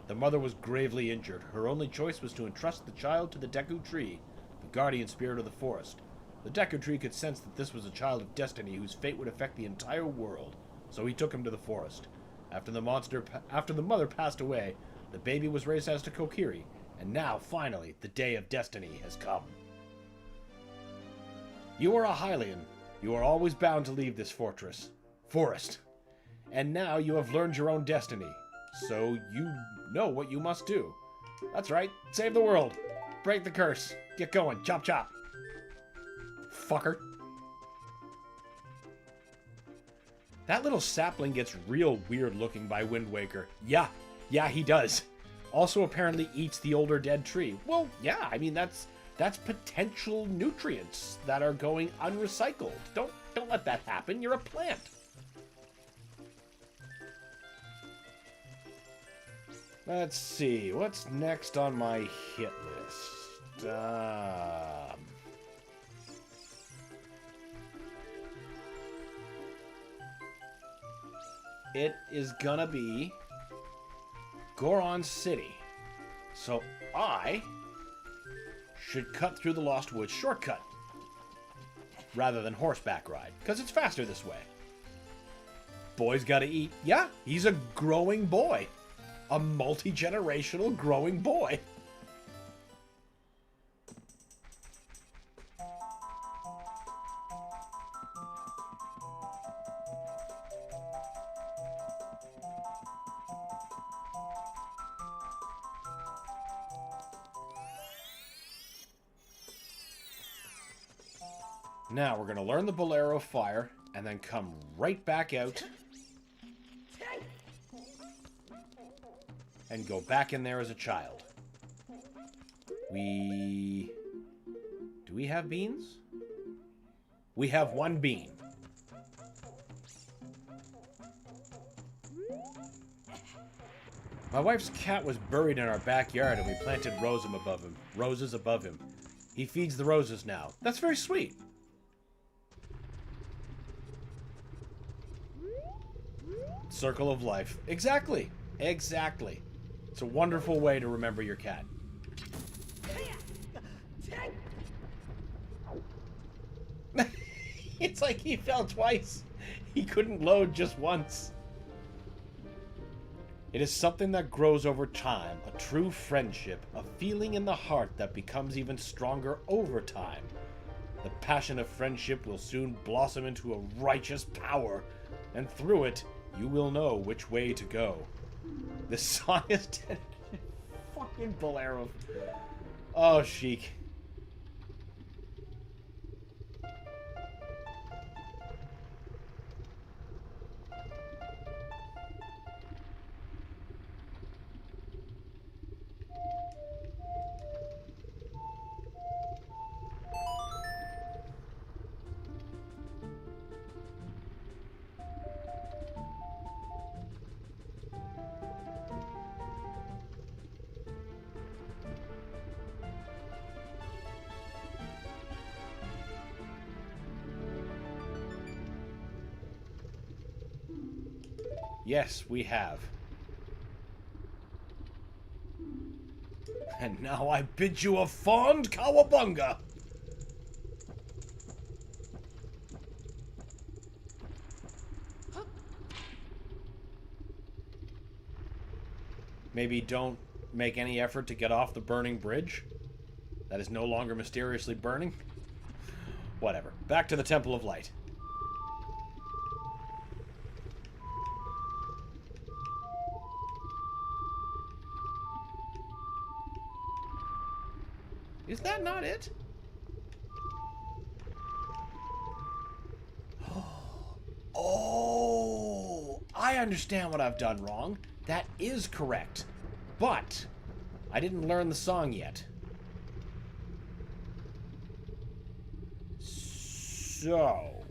The mother was gravely injured. Her only choice was to entrust the child to the Deku Tree, the guardian spirit of the forest. The Deku Tree could sense that this was a child of destiny whose fate would affect the entire world, so he took him to the forest. After the mother passed away, the baby was raised as a Kokiri, and now, finally, the day of destiny has come. You are a Hylian. You are always bound to leave this forest. And now you have learned your own destiny. So you know what you must do. That's right. Save the world. Break the curse. Get going. Chop chop. Fucker. That little sapling gets real weird looking by Wind Waker. Yeah, he does. Also apparently eats the older dead tree. Well, yeah, I mean that's potential nutrients that are going unrecycled. Don't let that happen. You're a plant. Let's see, what's next on my hit list? It is gonna be Goron City. So I should cut through the Lost Woods shortcut rather than horseback ride, because it's faster this way. Boy's gotta eat. Yeah, he's a growing boy. A multi-generational growing boy. Now we're going to learn the Bolero Fire and then come right back out and go back in there as a child. Do we have beans? We have one bean. My wife's cat was buried in our backyard and we planted roses above him. He feeds the roses now. That's very sweet. Circle of life. Exactly. Exactly. It's a wonderful way to remember your cat. It's like he fell twice. He couldn't load just once. It is something that grows over time, a true friendship, a feeling in the heart that becomes even stronger over time. The passion of friendship will soon blossom into a righteous power, and through it, you will know which way to go. This song is fucking Bolero. Oh, chic. Yes, we have. And now I bid you a fond cowabunga! Maybe don't make any effort to get off the burning bridge that is no longer mysteriously burning. Whatever. Back to the Temple of Light. Is that not it? Oh, I understand what I've done wrong. That is correct. But I didn't learn the song yet. So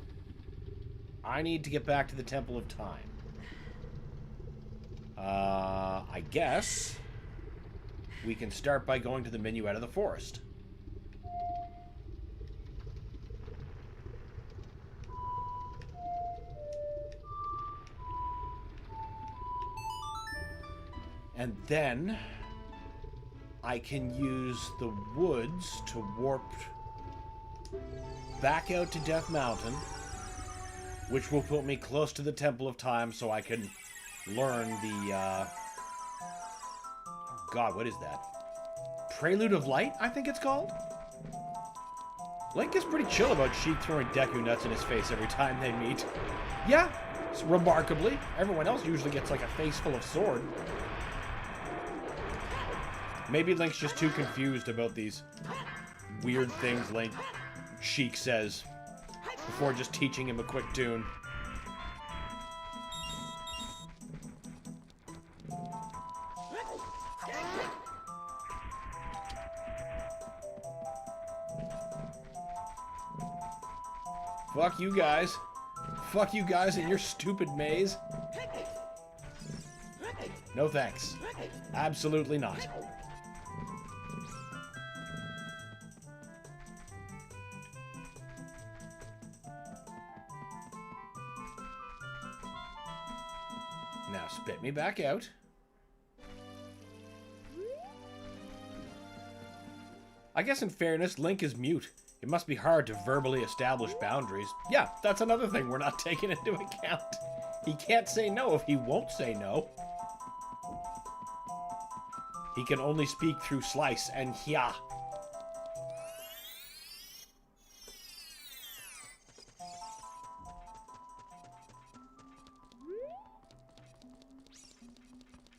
I need to get back to the Temple of Time. I guess we can start by going to the Minuet of the Forest. And then I can use the woods to warp back out to Death Mountain, which will put me close to the Temple of Time so I can learn the, God, what is that? Prelude of Light, I think it's called? Link is pretty chill about Sheik throwing Deku nuts in his face every time they meet. Yeah, remarkably. Everyone else usually gets like a face full of sword. Maybe Link's just too confused about these weird things Sheik says before just teaching him a quick tune. Fuck you guys. Fuck you guys and your stupid maze. No thanks. Absolutely not. Now spit me back out. I guess in fairness, Link is mute. It must be hard to verbally establish boundaries. Yeah, that's another thing we're not taking into account. He can't say no if he won't say no. He can only speak through slice and hya.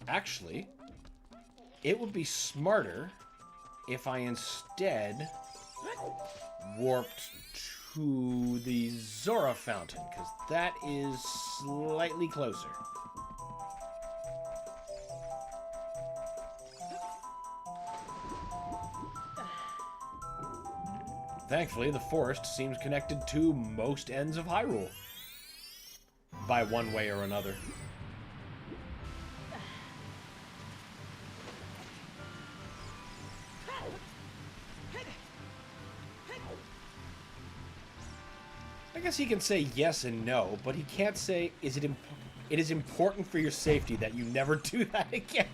Actually, it would be smarter if I instead warped to the Zora Fountain, because that is slightly closer. Thankfully, the forest seems connected to most ends of Hyrule, by one way or another. I guess he can say yes and no, but he can't say, it is important for your safety that you never do that again.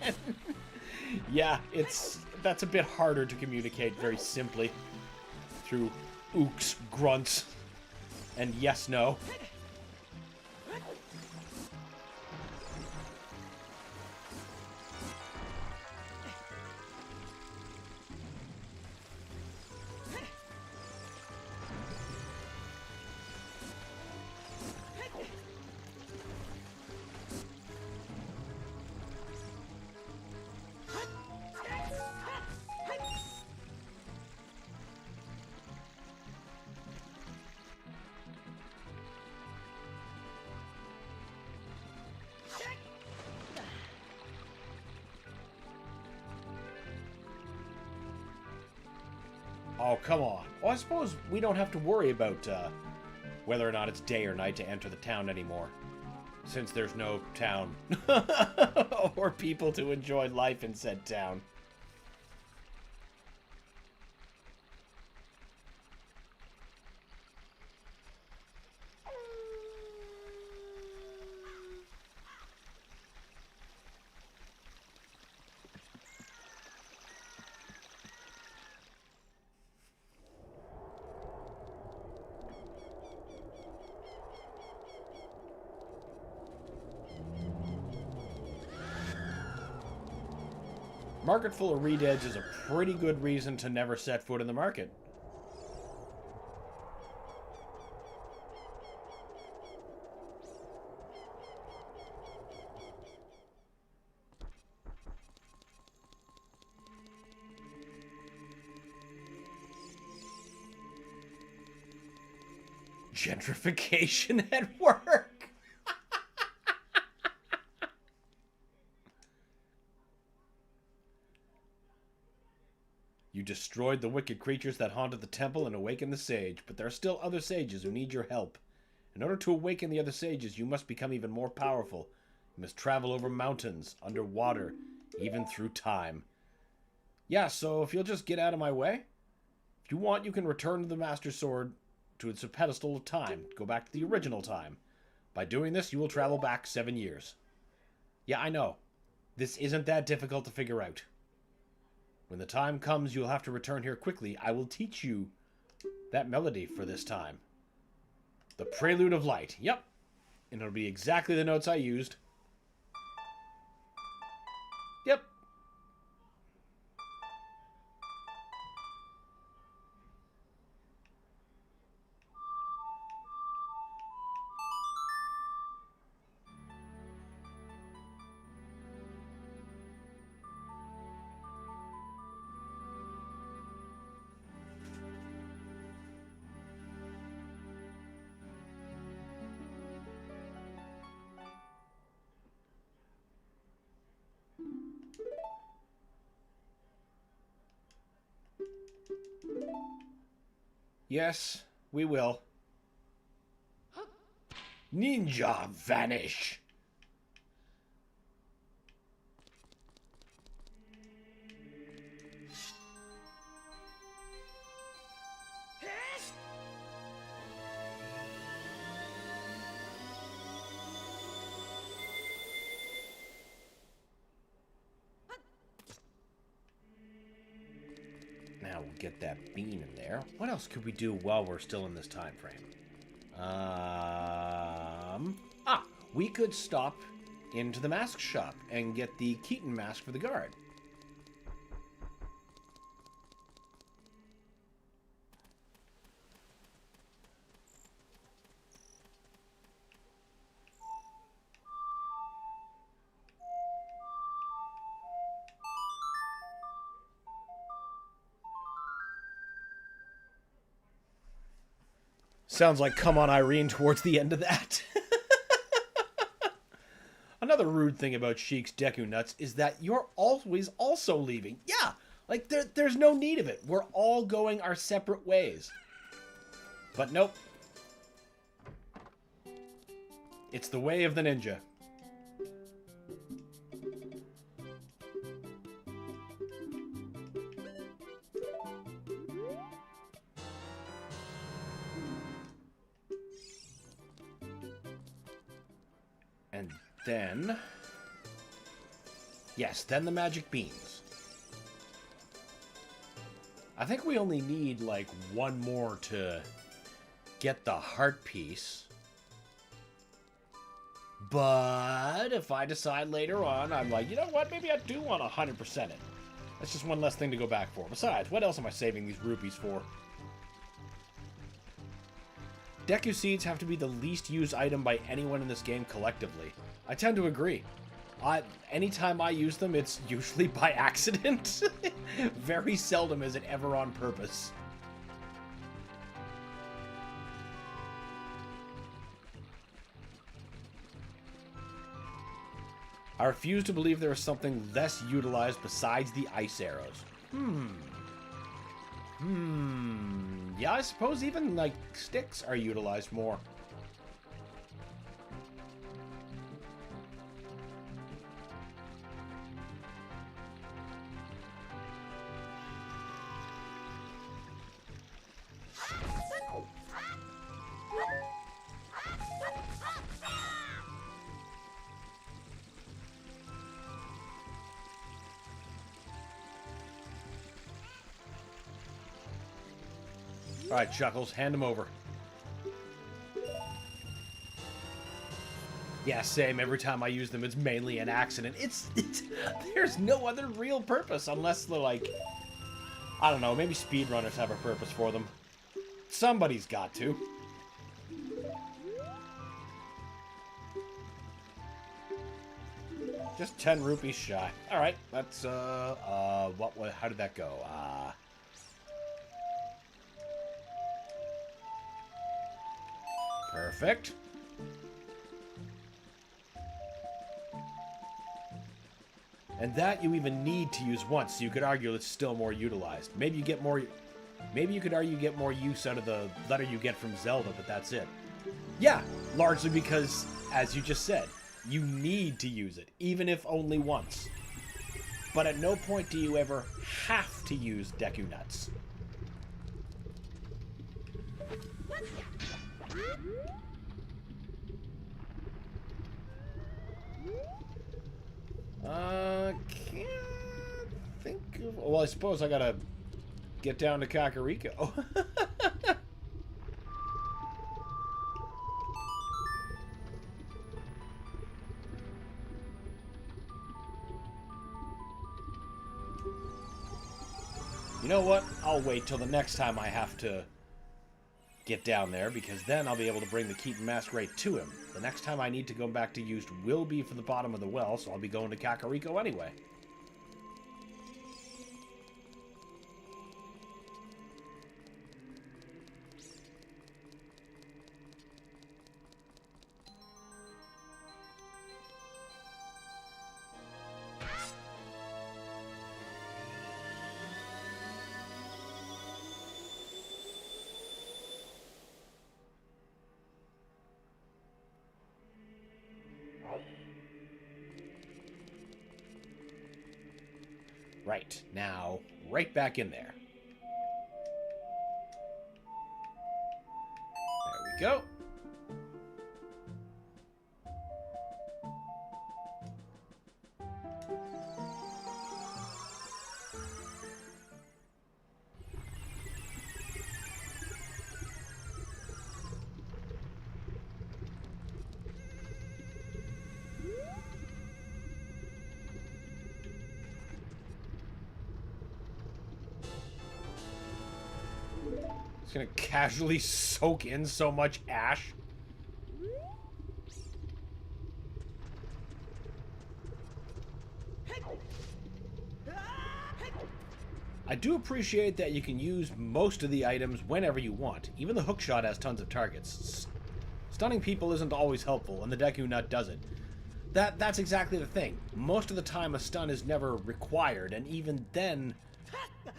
Yeah, that's a bit harder to communicate very simply through ooks, grunts, and yes, no. Oh, come on. Well, I suppose we don't have to worry about whether or not it's day or night to enter the town anymore, since there's no town or people to enjoy life in said town. Market full of redeads is a pretty good reason to never set foot in the market. Gentrification at work. You destroyed the wicked creatures that haunted the temple and awakened the sage, but there are still other sages who need your help. In order to awaken the other sages, you must become even more powerful. You must travel over mountains, underwater, even through time. Yeah, so if you'll just get out of my way. If you want, you can return to the Master Sword to its pedestal of time. Go back to the original time. By doing this, you will travel back 7 years. Yeah, I know. This isn't that difficult to figure out. When the time comes, you'll have to return here quickly. I will teach you that melody for this time. The Prelude of Light. Yep. And it'll be exactly the notes I used. Yep. Yes, we will. Ninja vanish! Now we'll get that bean in there. What else could we do while we're still in this time frame? We could stop into the mask shop and get the Keaton mask for the guard. Sounds like Come On Irene towards the end of that. Another rude thing about Sheik's Deku Nuts is that you're always also leaving. Yeah, like there's no need of it. We're all going our separate ways. But nope. It's the way of the ninja. And then... yes, then the magic beans. I think we only need, like, one more to get the heart piece. But if I decide later on, I'm like, you know what, maybe I do want to 100% it. That's just one less thing to go back for. Besides, what else am I saving these rupees for? Deku Seeds have to be the least used item by anyone in this game collectively. I tend to agree. Anytime I use them, it's usually by accident. Very seldom is it ever on purpose. I refuse to believe there is something less utilized besides the ice arrows. Yeah, I suppose even, like, sticks are utilized more. Alright, Chuckles, hand him over. Yeah, same. Every time I use them, it's mainly an accident. There's no other real purpose unless they're like... I don't know, maybe speedrunners have a purpose for them. Somebody's got to. Just 10 rupees shy. Alright, that's, how did that go? Perfect. And that you even need to use once, so you could argue it's still more utilized. Maybe you get more... maybe you could argue you get more use out of the letter you get from Zelda, but that's it. Yeah, largely because, as you just said, you need to use it, even if only once. But at no point do you ever have to use Deku Nuts. Can't think of... well, I suppose I gotta get down to Kakariko. You know what? I'll wait till the next time I have to get down there, because then I'll be able to bring the Keaton mask right to him. The next time I need to go back to used will be for the bottom of the well, so I'll be going to Kakariko anyway. Right, now, right back in there. There we go. It's gonna casually soak in so much ash. I do appreciate that you can use most of the items whenever you want. Even the hookshot has tons of targets. Stunning people isn't always helpful, and the Deku Nut does it. That's exactly the thing. Most of the time a stun is never required, and even then,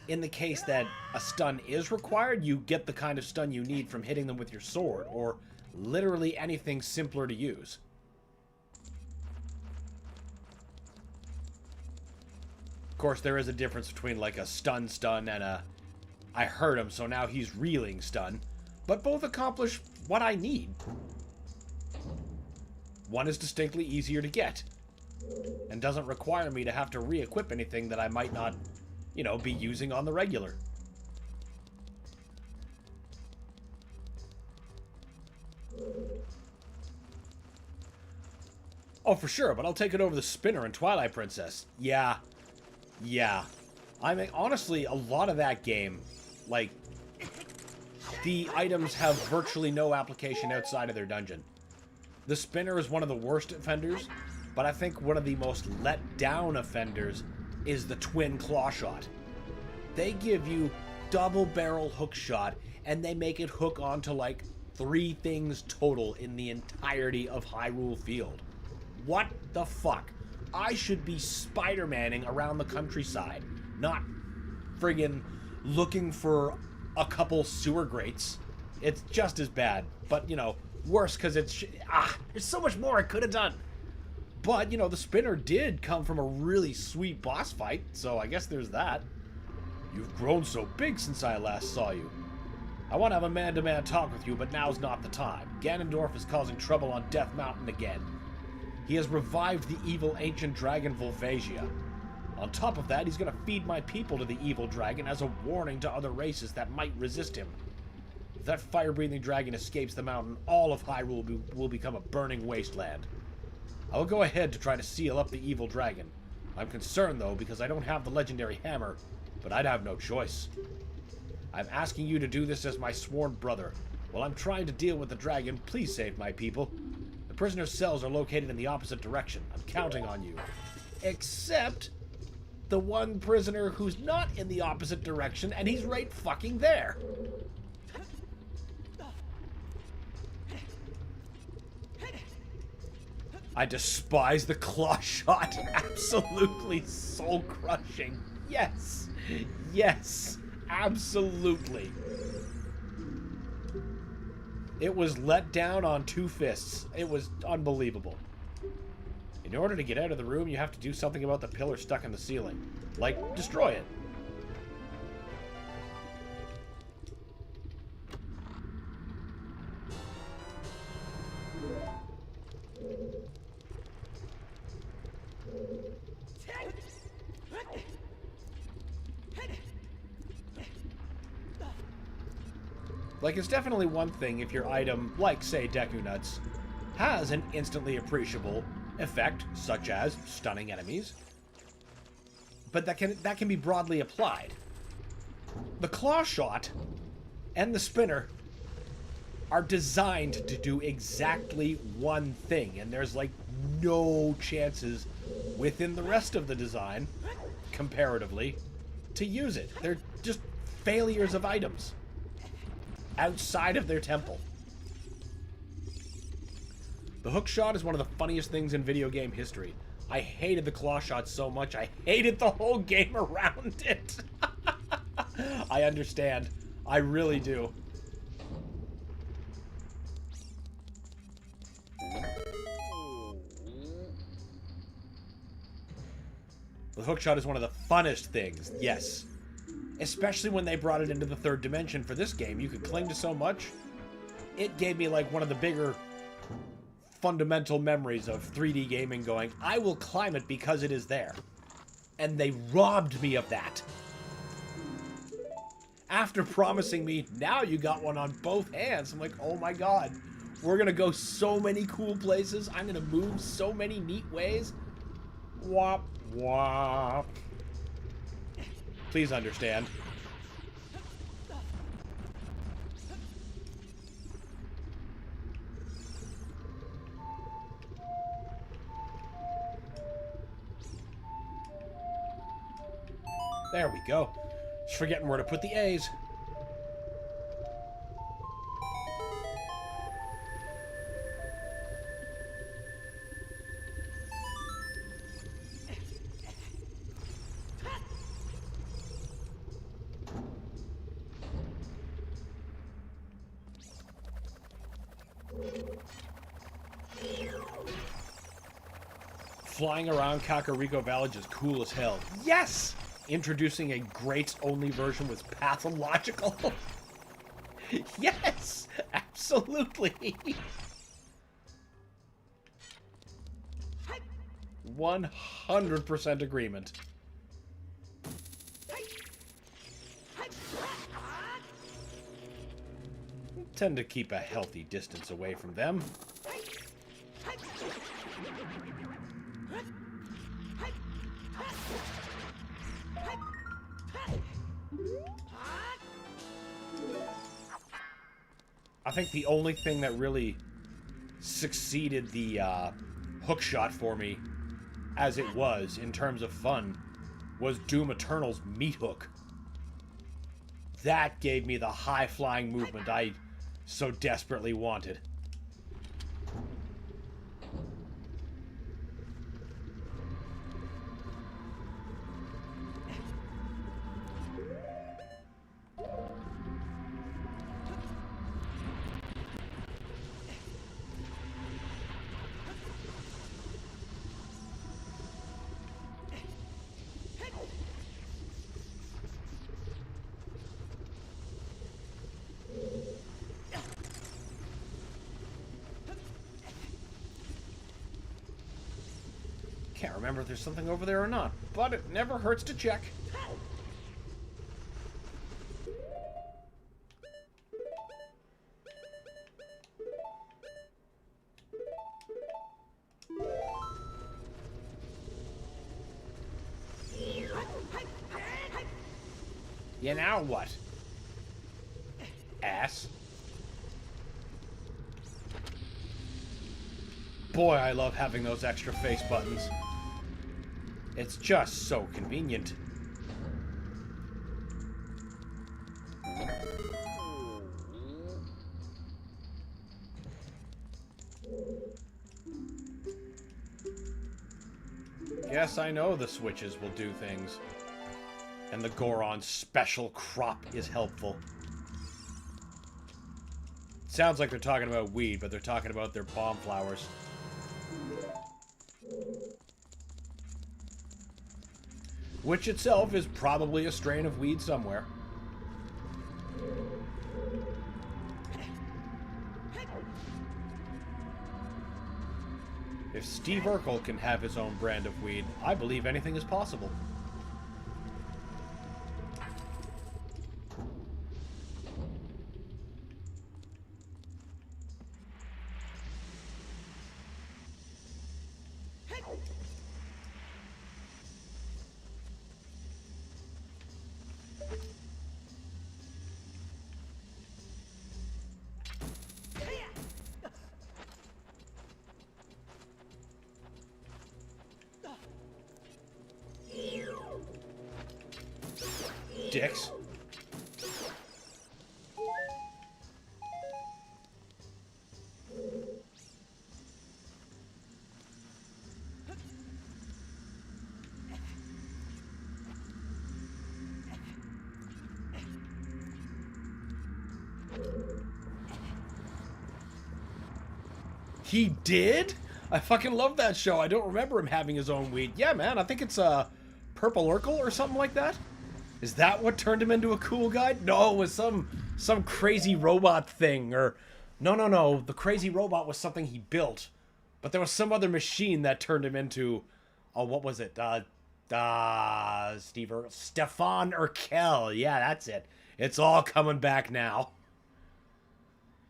in the case that a stun is required, you get the kind of stun you need from hitting them with your sword, or literally anything simpler to use. Of course, there is a difference between like a stun and a I hurt him, so now he's reeling stun, but both accomplish what I need. One is distinctly easier to get, and doesn't require me to have to re-equip anything that I might not, you know, be using on the regular. Oh, for sure, but I'll take it over the spinner and Twilight Princess. Yeah. I mean, honestly, a lot of that game, like, the items have virtually no application outside of their dungeon. The spinner is one of the worst offenders, but I think one of the most let down offenders is the twin claw shot. They give you double barrel hook shot, and they make it hook onto like 3 things total in the entirety of Hyrule Field. What the fuck? I should be Spider-Manning around the countryside, not friggin' looking for a couple sewer grates. It's just as bad, but, you know, worse because it's... there's so much more I could have done. But, you know, the spinner did come from a really sweet boss fight, so I guess there's that. You've grown so big since I last saw you. I want to have a man-to-man talk with you, but now's not the time. Ganondorf is causing trouble on Death Mountain again. He has revived the evil ancient dragon Volvagia. On top of that, he's going to feed my people to the evil dragon as a warning to other races that might resist him. If that fire-breathing dragon escapes the mountain, all of Hyrule will become a burning wasteland. I will go ahead to try to seal up the evil dragon. I'm concerned, though, because I don't have the legendary hammer, but I'd have no choice. I'm asking you to do this as my sworn brother. While I'm trying to deal with the dragon, please save my people. The prisoner's cells are located in the opposite direction. I'm counting on you. Except the one prisoner who's not in the opposite direction, and he's right fucking there. I despise the claw shot. Absolutely soul-crushing. Yes. Yes. Absolutely. It was let down on 2 fists. It was unbelievable. In order to get out of the room, you have to do something about the pillar stuck in the ceiling. Like, destroy it. Like, it's definitely one thing if your item, like, say, Deku Nuts, has an instantly appreciable effect, such as stunning enemies, but that can be broadly applied. The claw shot and the spinner are designed to do exactly one thing, and there's, like, no chances within the rest of the design, comparatively, to use it. They're just failures of items outside of their temple. The hook shot is one of the funniest things in video game history. I hated the claw shot so much, I hated the whole game around it. I understand. I really do. The hookshot is one of the funnest things, yes. Especially when they brought it into the third dimension for this game. You could cling to so much. It gave me like one of the bigger fundamental memories of 3D gaming going, I will climb it because it is there. And they robbed me of that. After promising me, now you got one on both hands. I'm like, oh my god. We're gonna go so many cool places. I'm gonna move so many neat ways. Wop, wop. Please understand. There we go. Just forgetting where to put the A's. Flying around Kakariko Village is cool as hell. Yes! Introducing a greats-only version was pathological. Yes! Absolutely! 100% agreement. Tend to keep a healthy distance away from them. I think the only thing that really succeeded the hook shot for me, as it was, in terms of fun, was Doom Eternal's meat hook. That gave me the high-flying movement I so desperately wanted. Can't remember if there's something over there or not, but it never hurts to check. Yeah, now what? Ass. Boy, I love having those extra face buttons. It's just so convenient. Guess I know the switches will do things. And the Goron's special crop is helpful. Sounds like they're talking about weed, but they're talking about their bomb flowers. Which itself is probably a strain of weed somewhere. If Steve Urkel can have his own brand of weed, I believe anything is possible. Dicks. He did? I fucking love that show. I don't remember him having his own weed. Yeah, man, I think it's Purple Urkel or something like that? Is that what turned him into a cool guy? No, it was some crazy robot thing, or... No. The crazy robot was something he built. But there was some other machine that turned him into... Oh, what was it? Stefan Urkel. Yeah, that's it. It's all coming back now.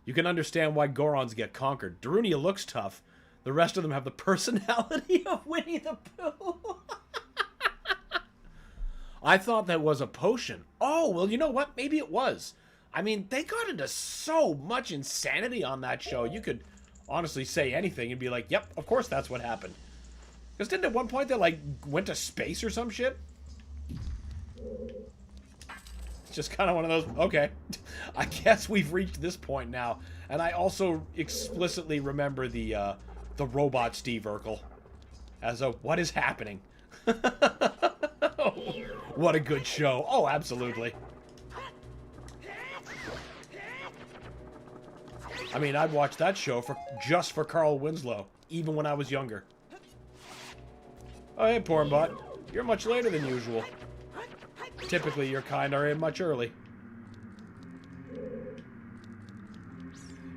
You can understand why Gorons get conquered. Darunia looks tough. The rest of them have the personality of Winnie the Pooh. I thought that was a potion. Oh, well, you know what? Maybe it was. I mean, they got into so much insanity on that show. You could honestly say anything and be like, yep, of course that's what happened. Because didn't at one point they, like, went to space or some shit? It's just kind of one of those, okay. I guess we've reached this point now. And I also explicitly remember the robot Steve Urkel as a, what is happening? What a good show. Oh, absolutely. I mean, I'd watch that show just for Carl Winslow, even when I was younger. Oh, hey, Pornbot. You're much later than usual. Typically, your kind are in much early.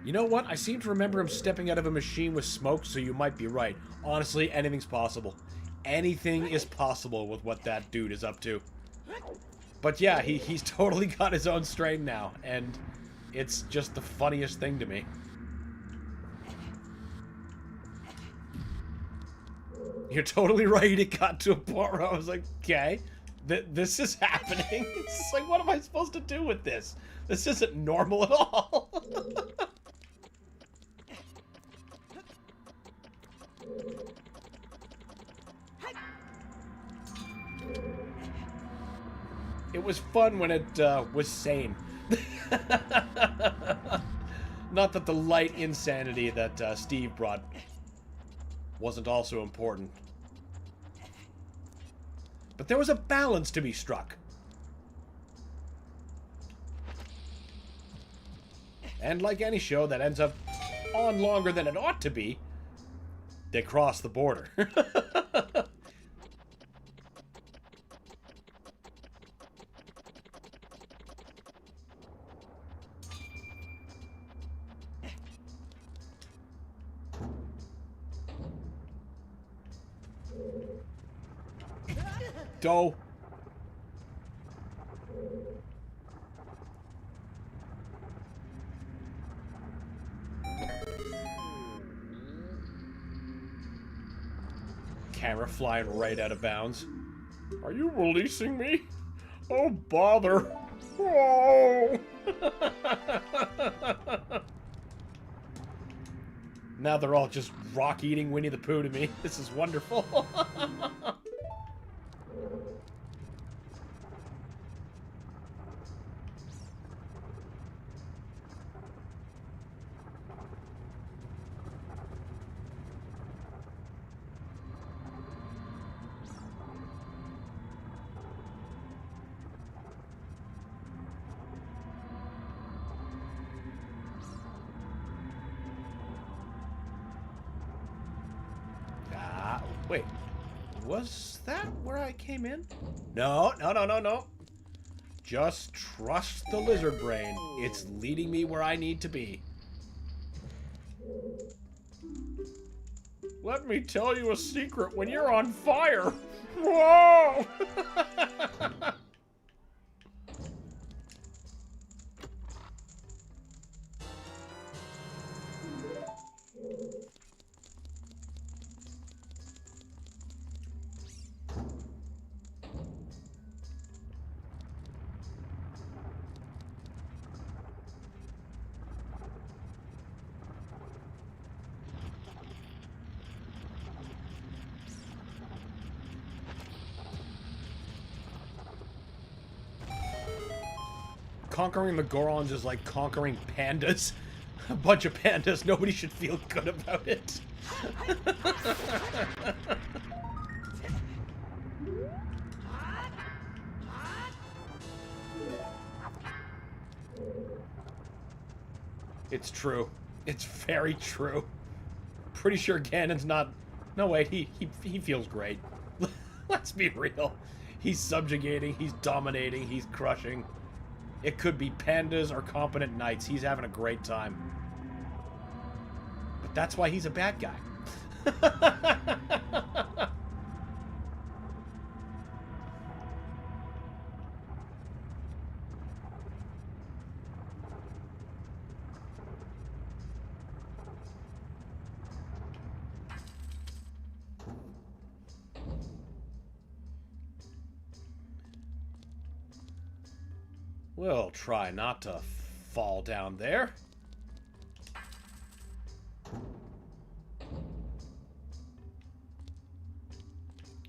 You know what? I seem to remember him stepping out of a machine with smoke, so you might be right. Honestly, anything's possible. Anything is possible with what that dude is up to. But yeah, he's totally got his own strain now, and it's just the funniest thing to me. You're totally right, it got to a point where I was like, okay, this is happening. It's just like, what am I supposed to do with this? This isn't normal at all. It was fun when it was sane. Not that the light insanity that Steve brought wasn't also important. But there was a balance to be struck. And like any show that ends up on longer than it ought to be, they cross the border. Doe. Camera flying right out of bounds. Are you releasing me? Oh, bother. Whoa. Now they're all just rock-eating Winnie the Pooh to me. This is wonderful. Wait, was that where I came in? No. Just trust the lizard brain. It's leading me where I need to be. Let me tell you a secret. When you're on fire... Whoa! Conquering the Gorons is like conquering pandas. A bunch of pandas. Nobody should feel good about it. It's true. It's very true. Pretty sure Ganon's not... No, wait. He feels great. Let's be real. He's subjugating, he's dominating, he's crushing. It could be pandas or competent knights. He's having a great time. But that's why he's a bad guy. We'll try not to fall down there.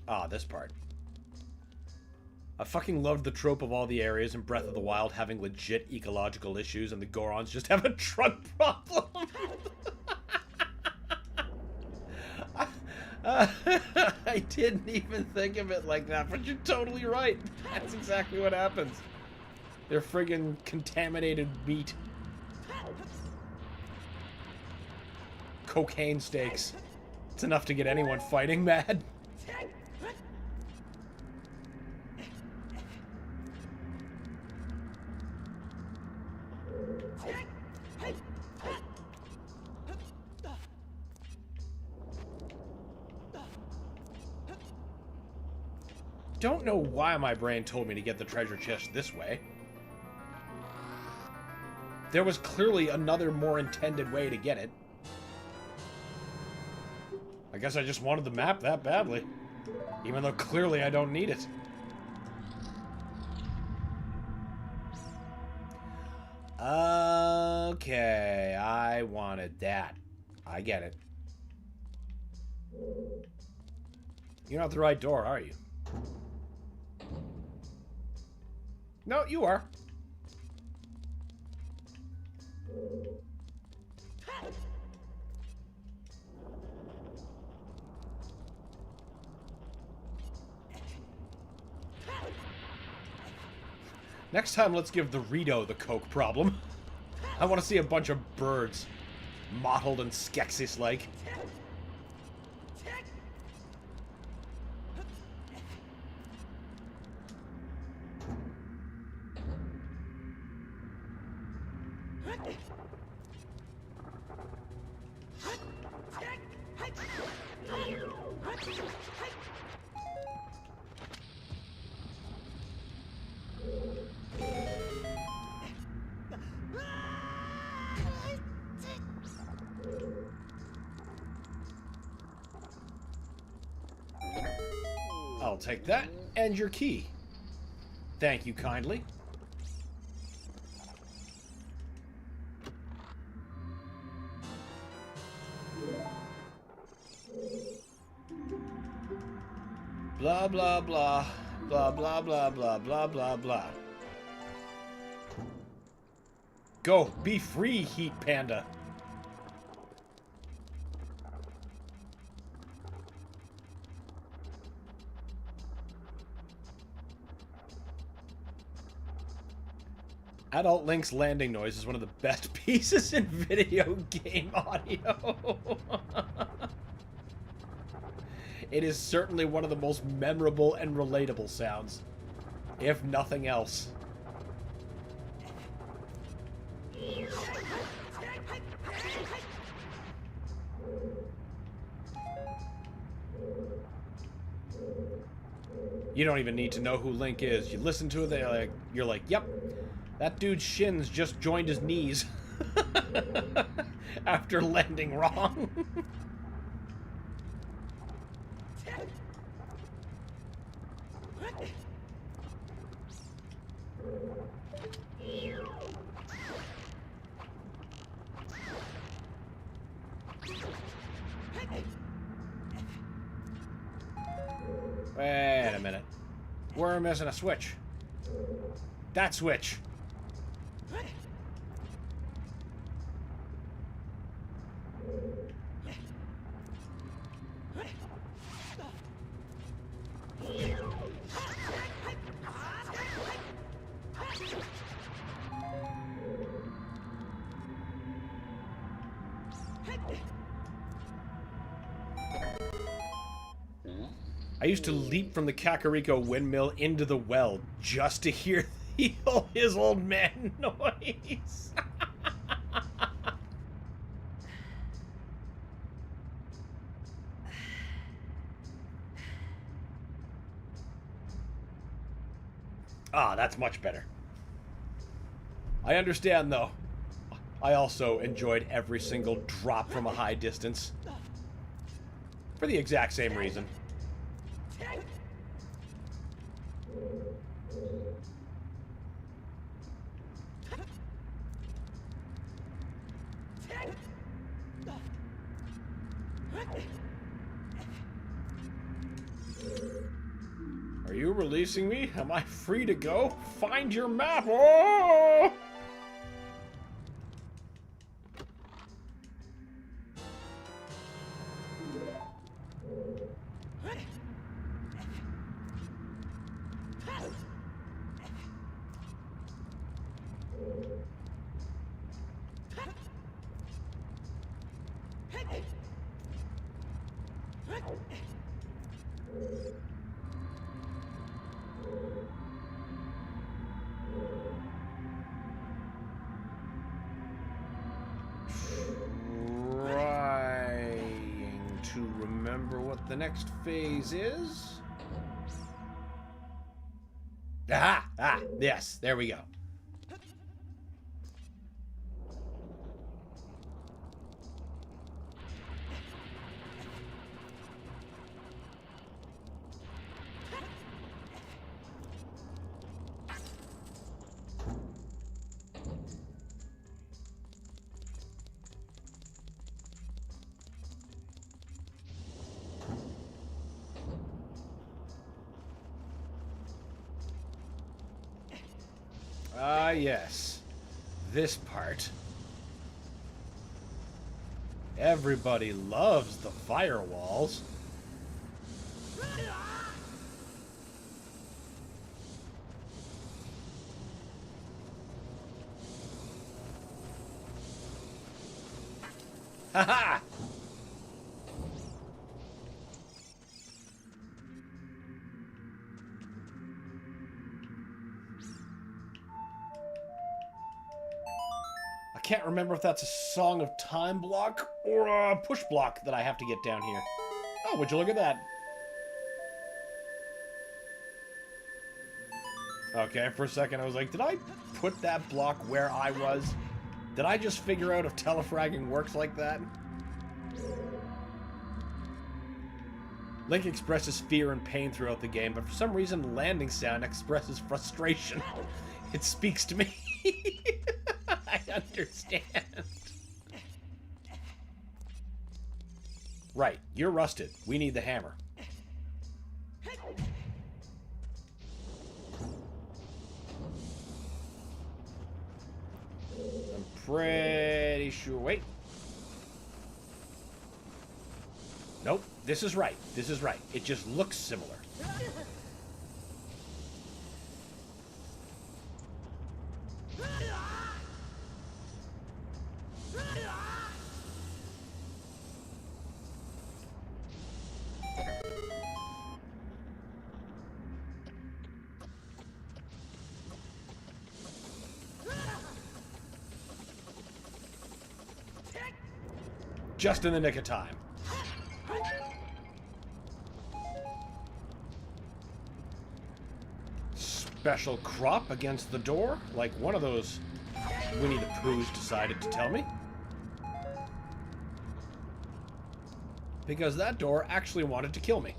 Ah, this part. I fucking loved the trope of all the areas in Breath of the Wild having legit ecological issues and the Gorons just have a drug problem. I didn't even think of it like that, but you're totally right. That's exactly what happens. They're friggin' contaminated meat. Cocaine steaks. It's enough to get anyone fighting mad. Don't know why my brain told me to get the treasure chest this way. There was clearly another more intended way to get it. I guess I just wanted the map that badly. Even though clearly I don't need it. Okay, I wanted that. I get it. You're not the right door, are you? No, you are. Next time, let's give the Rito the coke problem. I want to see a bunch of birds. Mottled and Skeksis-like. I'll take that, and your key. Thank you kindly. Blah, blah, blah. Blah, blah, blah, blah, blah, blah, blah. Go, be free, Heat Panda. Adult Link's landing noise is one of the best pieces in video game audio. It is certainly one of the most memorable and relatable sounds, if nothing else. You don't even need to know who Link is. You listen to it, you're like, yep. That dude's shins just joined his knees after landing wrong. Wait a minute. We're missing a switch. That switch. I used to leap from the Kakariko windmill into the well just to hear his old man noise. Ah, that's much better. I understand, though. I also enjoyed every single drop from a high distance. For the exact same reason. Are you releasing me? Am I free to go? Find your map! Oh! The next phase is... yes, there we go. Yes. This part. Everybody loves the firewalls. Haha! I can't remember if that's a Song of Time block or a push block that I have to get down here. Oh, would you look at that? Okay, for a second I was like, did I put that block where I was? Did I just figure out if telefragging works like that? Link expresses fear and pain throughout the game, but for some reason the landing sound expresses frustration. It speaks to me. I understand. Right, you're rusted. We need the hammer. I'm pretty sure... Wait. Nope, this is right. This is right. It just looks similar. Just in the nick of time. Special crop against the door, like one of those Winnie the Poohs decided to tell me. Because that door actually wanted to kill me.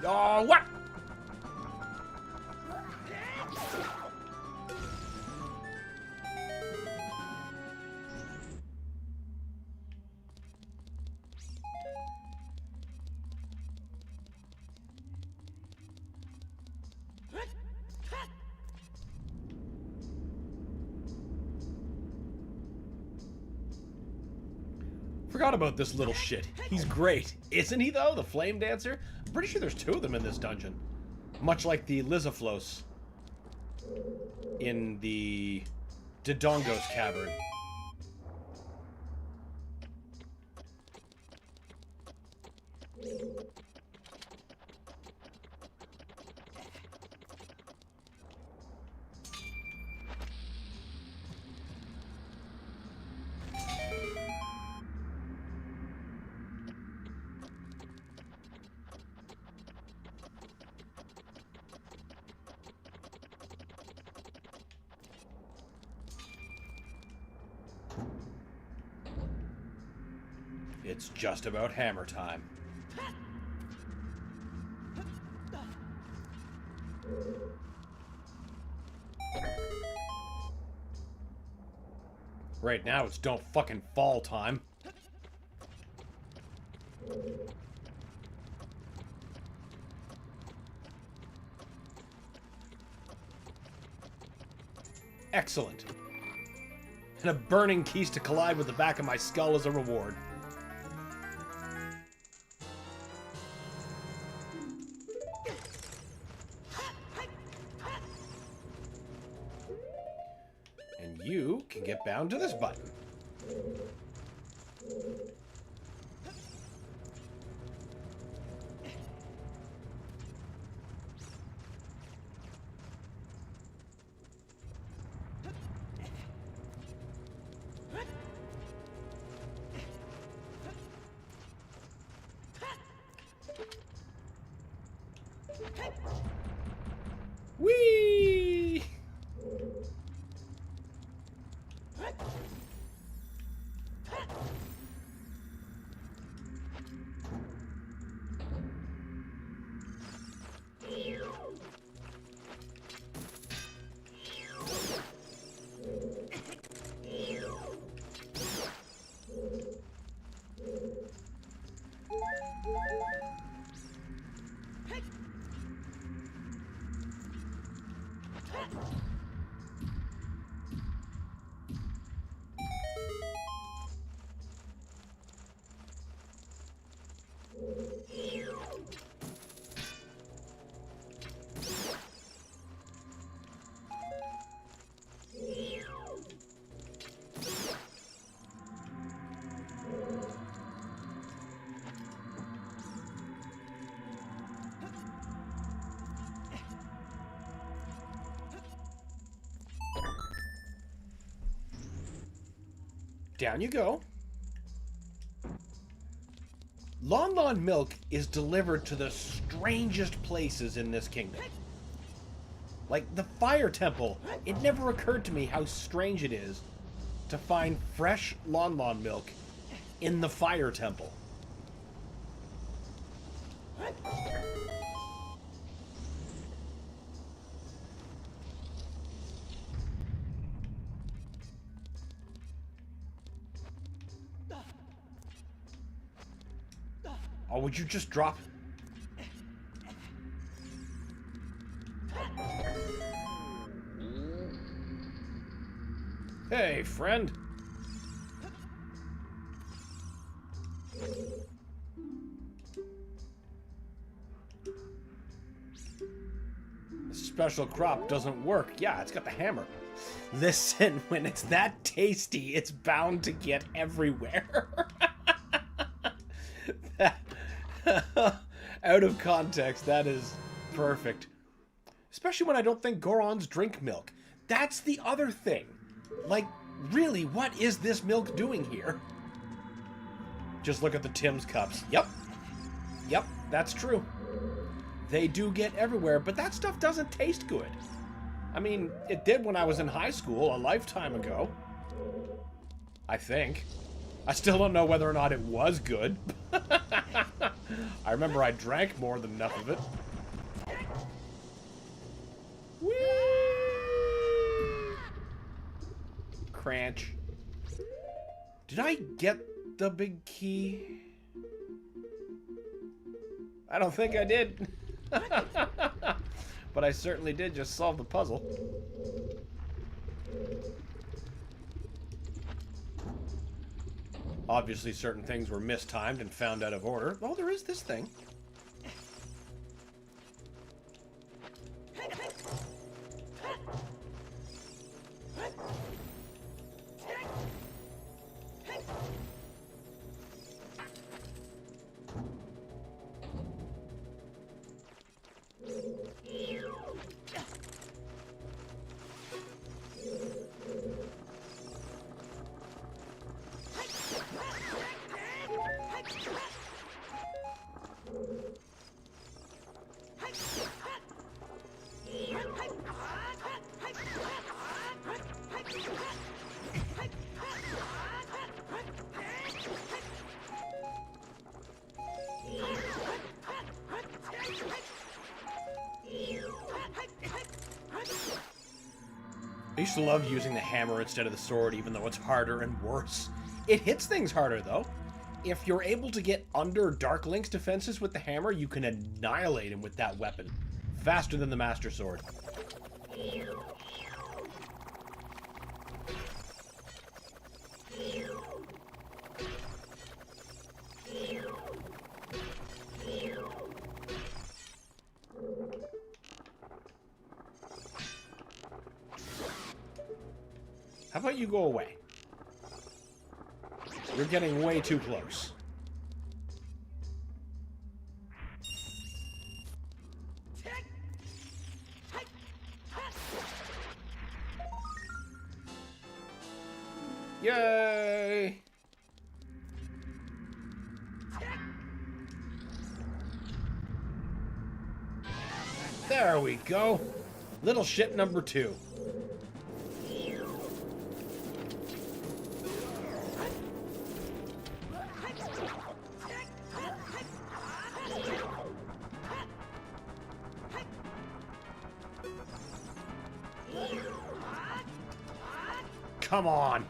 Oh, what? Forgot about this little shit. He's great. Isn't he, though? The Flame Dancer? I'm pretty sure there's 2 of them in this dungeon. Much like the Lizaflos in the Dodongo's Cavern. It's just about hammer time. Right now it's don't fucking fall time. Excellent. And a burning keys to collide with the back of my skull as a reward. And you can get bound to this button. Whee! Down you go. Lon Lon milk is delivered to the strangest places in this kingdom. Like the fire temple. It never occurred to me how strange it is to find fresh Lon Lon milk in the fire temple. Oh, would you just drop? Hey, friend. The special crop doesn't work. Yeah, it's got the hammer. Listen, when it's that tasty, it's bound to get everywhere. Out of context, that is perfect. Especially when I don't think Gorons drink milk. That's the other thing. Like, really, what is this milk doing here? Just look at the Tim's cups. Yep. Yep, that's true. They do get everywhere, but that stuff doesn't taste good. I mean, it did when I was in high school a lifetime ago. I think. I still don't know whether or not it was good. I remember I drank more than enough of it. Whee! Cranch. Did I get the big key? I don't think I did. But I certainly did just solve the puzzle. Obviously, certain things were mistimed and found out of order. Oh, there is this thing. I used to love using the hammer instead of the sword, even though it's harder and worse. It hits things harder, though. If you're able to get under Dark Link's defenses with the hammer, you can annihilate him with that weapon. Faster than the Master Sword. How about you go away? You're getting way too close. Yay! There we go. Little ship number 2. Come on.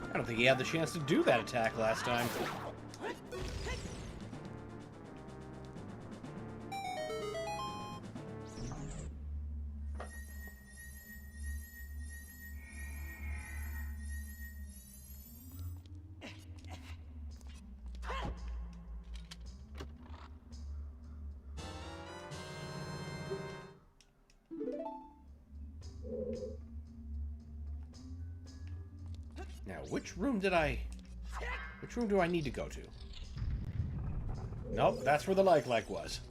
I don't think he had the chance to do that attack last time. Now, which room do I need to go to? Nope, that's where the like was.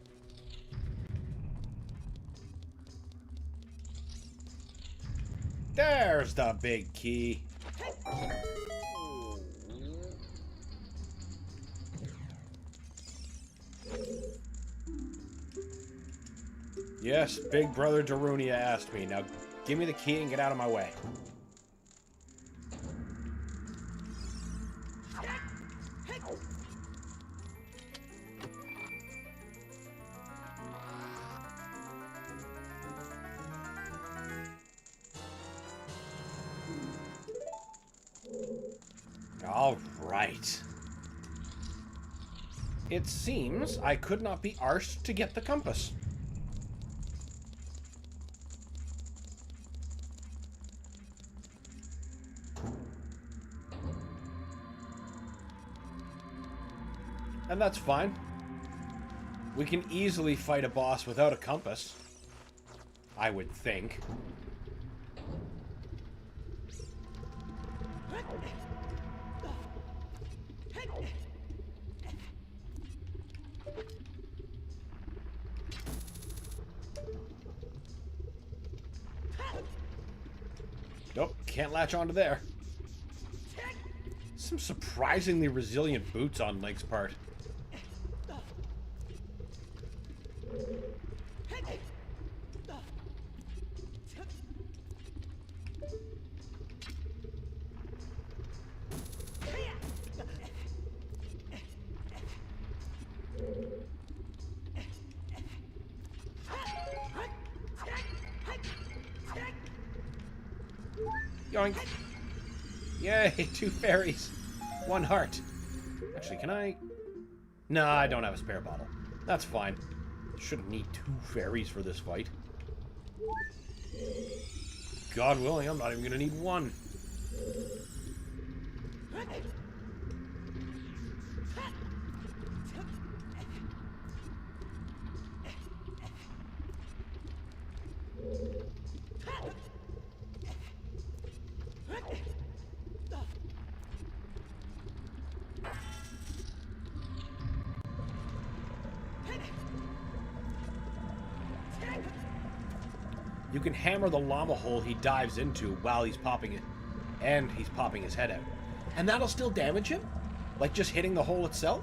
There's the big key. Yes, Big Brother Darunia asked me. Now, give me the key and get out of my way. All right. It seems I could not be arsed to get the compass. And that's fine. We can easily fight a boss without a compass. I would think. Nope, can't latch onto there. Some surprisingly resilient boots on Link's part. Yoink. Yay, 2 fairies. 1 heart. Actually, can I... No, I don't have a spare bottle. That's fine. Shouldn't need 2 fairies for this fight. God willing, I'm not even gonna need 1. You can hammer the lava hole he dives into while he's popping it, and he's popping his head out. And that'll still damage him? Like just hitting the hole itself?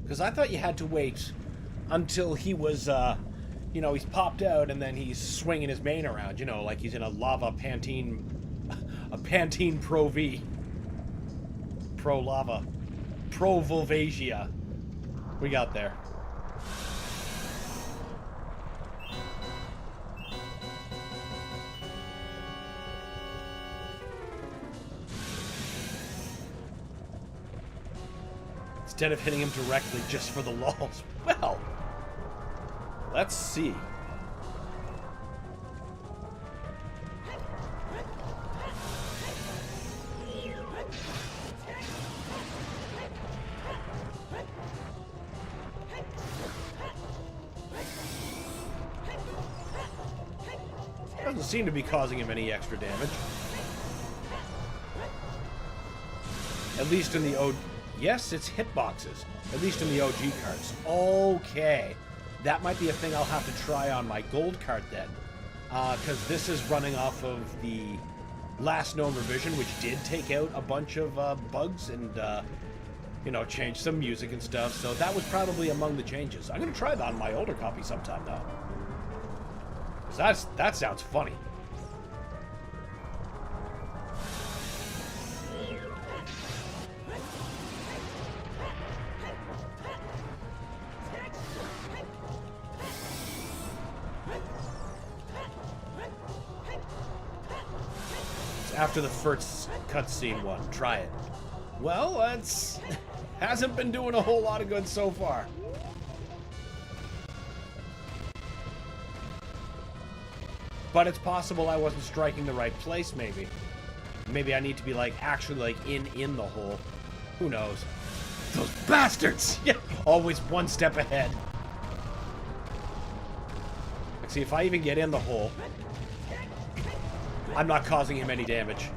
Because I thought you had to wait until he was, you know, he's popped out and then he's swinging his mane around, you know, like he's in a lava Pantene, a Pantene Pro V. Pro Lava. Pro Volvasia. We got there. Instead of hitting him directly just for the lulz. Well, let's see. Doesn't seem to be causing him any extra damage. At least in the Yes, it's hitboxes. At least in the OG carts. Okay. That might be a thing I'll have to try on my gold cart then. Because this is running off of the last known revision, which did take out a bunch of bugs and, you know, change some music and stuff. So that was probably among the changes. I'm going to try that on my older copy sometime, though. So that sounds funny. After the first cutscene one. Try it. Well, that's... hasn't been doing a whole lot of good so far. But it's possible I wasn't striking the right place, maybe. Maybe I need to be, like, actually, like, in the hole. Who knows? Those bastards! Yeah, always one step ahead. Like, see, if I even get in the hole... I'm not causing him any damage.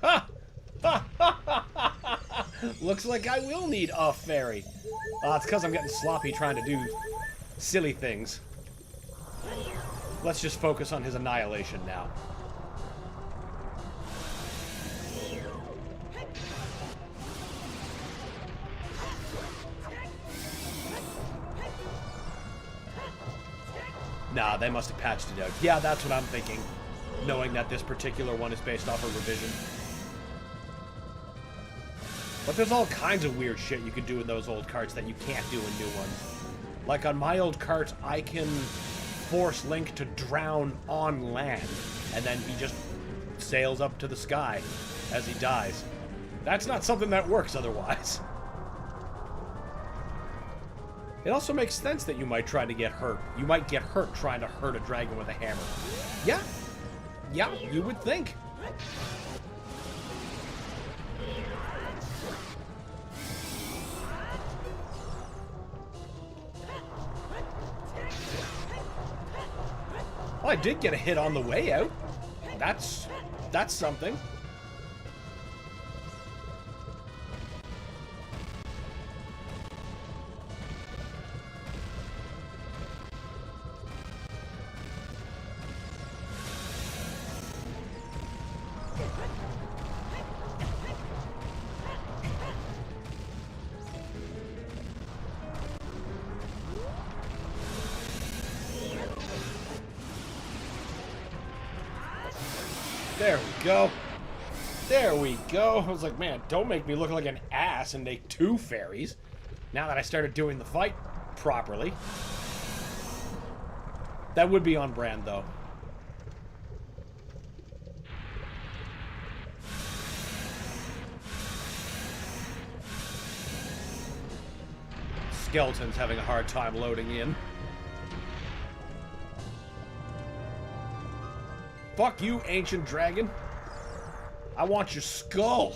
Ha! Ha! Ha! Ha! Looks like I will need a fairy. It's because I'm getting sloppy trying to do silly things. Let's just focus on his annihilation now. Nah, they must have patched it out. Yeah, that's what I'm thinking. Knowing that this particular one is based off a revision. But there's all kinds of weird shit you can do in those old carts that you can't do in new ones. Like on my old cart, I can force Link to drown on land. And then he just sails up to the sky as he dies. That's not something that works otherwise. It also makes sense that you might try to get hurt. You might get hurt trying to hurt a dragon with a hammer. Yeah. Yeah, you would think. I did get a hit on the way out. That's something. There we go. There we go. I was like, man, don't make me look like an ass and make 2 fairies. Now that I started doing the fight properly. That would be on brand, though. Skeleton's having a hard time loading in. Fuck you, ancient dragon. I want your skull.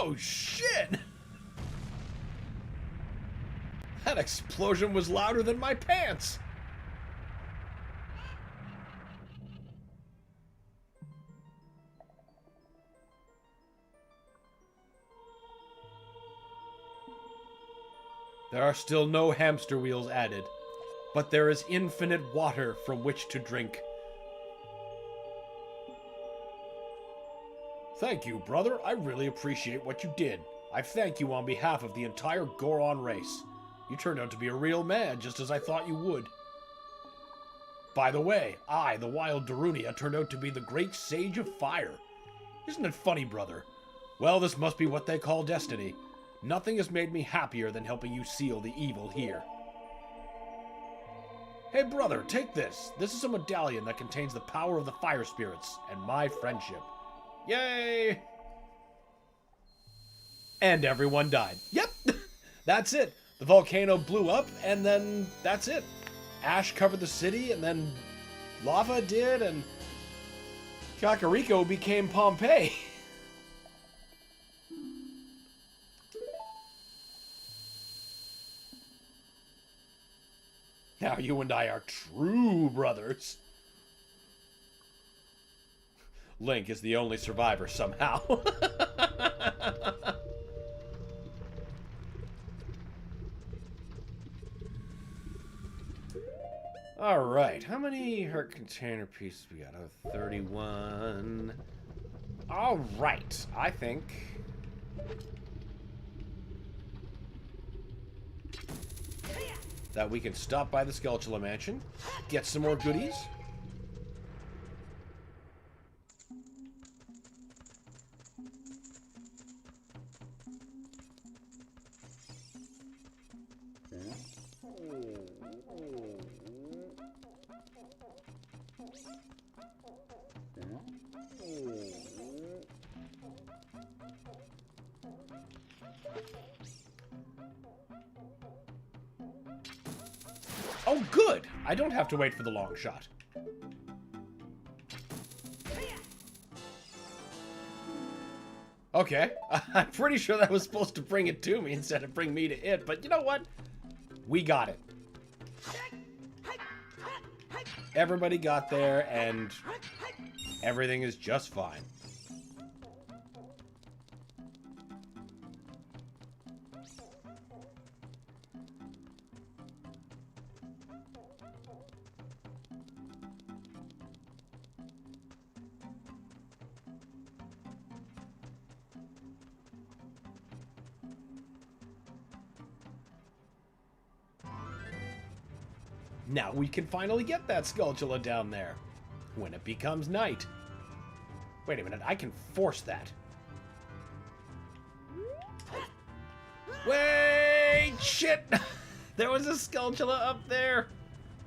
Oh, shit! That explosion was louder than my pants! There are still no hamster wheels added, but there is infinite water from which to drink. Thank you, brother. I really appreciate what you did. I thank you on behalf of the entire Goron race. You turned out to be a real man, just as I thought you would. By the way, I, the Wild Darunia, turned out to be the great Sage of Fire. Isn't it funny, brother? Well, this must be what they call destiny. Nothing has made me happier than helping you seal the evil here. Hey, brother, take this. This is a medallion that contains the power of the fire spirits and my friendship. Yay! And everyone died. Yep, that's it. The volcano blew up, and then that's it. Ash covered the city, and then lava did, and Kakariko became Pompeii. Now you and I are true brothers. Link is the only survivor somehow. Alright, how many heart container pieces we got? Oh, 31. Alright, I think... that we can stop by the Skulltula Mansion, get some more goodies. Oh, good! I don't have to wait for the long shot. Okay, I'm pretty sure that was supposed to bring it to me instead of bring me to it, but you know what? We got it. Everybody got there, and everything is just fine. Now we can finally get that Skulltula down there. When it becomes night. Wait a minute, I can force that. Wait! Shit! There was a Skulltula up there!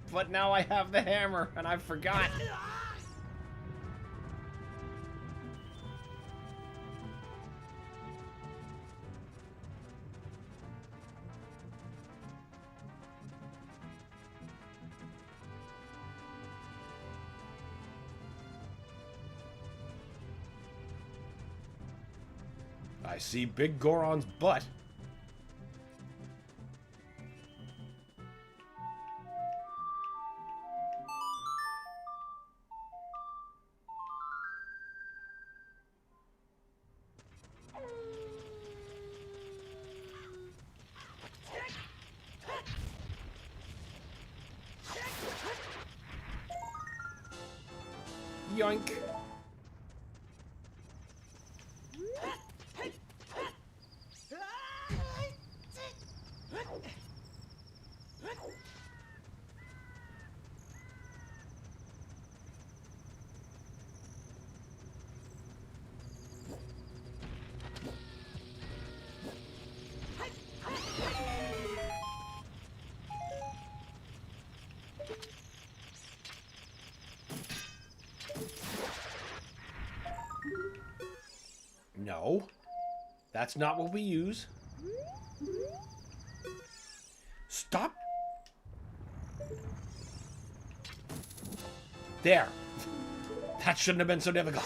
But now I have the hammer, and I forgot. I see Big Goron's butt. Yoink. No, that's not what we use. Stop. There. That shouldn't have been so difficult.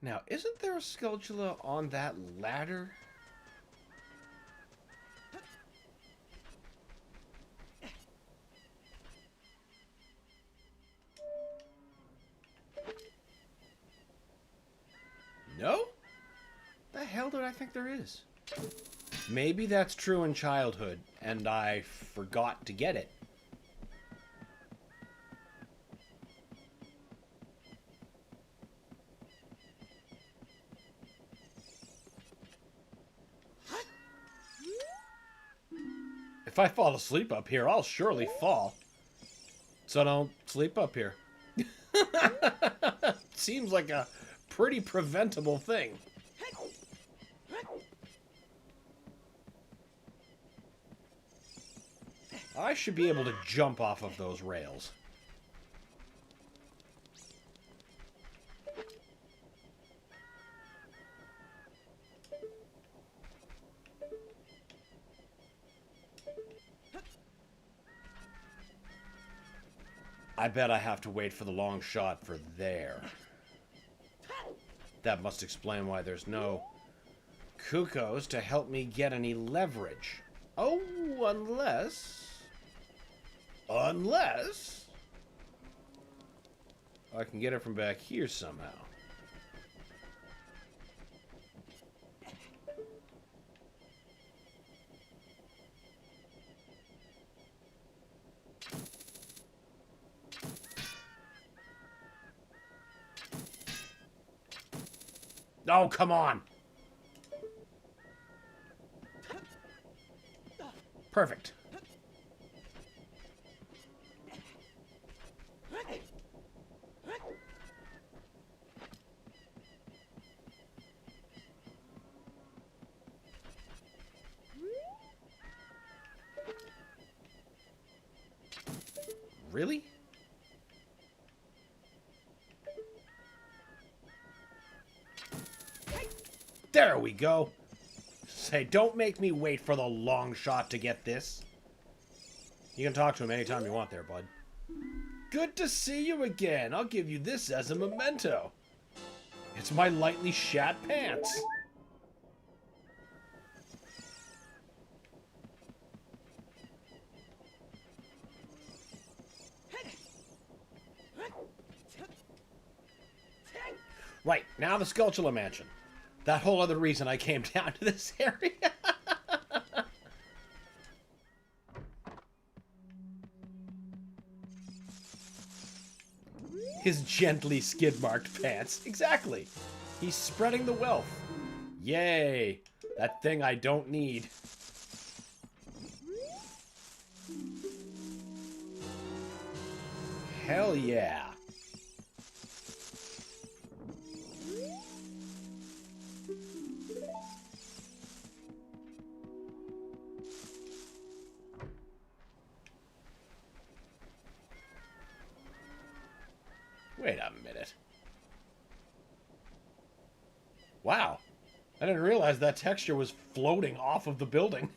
Now, isn't there a Skulltula on that ladder? No? The hell did I think there is? Maybe that's true in childhood, and I forgot to get it. If I fall asleep up here, I'll surely fall. So don't sleep up here. Seems like a pretty preventable thing. I should be able to jump off of those rails. I bet I have to wait for the long shot for there. That must explain why there's no Kukos to help me get any leverage. Oh, unless I can get it from back here somehow. Oh, come on. Perfect. Really? There we go. Say, don't make me wait for the long shot to get this. You can talk to him anytime you want there, bud. Good to see you again. I'll give you this as a memento. It's my lightly shat pants. Right, now the Skulltula Mansion. That whole other reason I came down to this area. His gently skid-marked pants. Exactly. He's spreading the wealth. Yay. That thing I don't need. Hell yeah. Wait a minute. Wow. I didn't realize that texture was floating off of the building.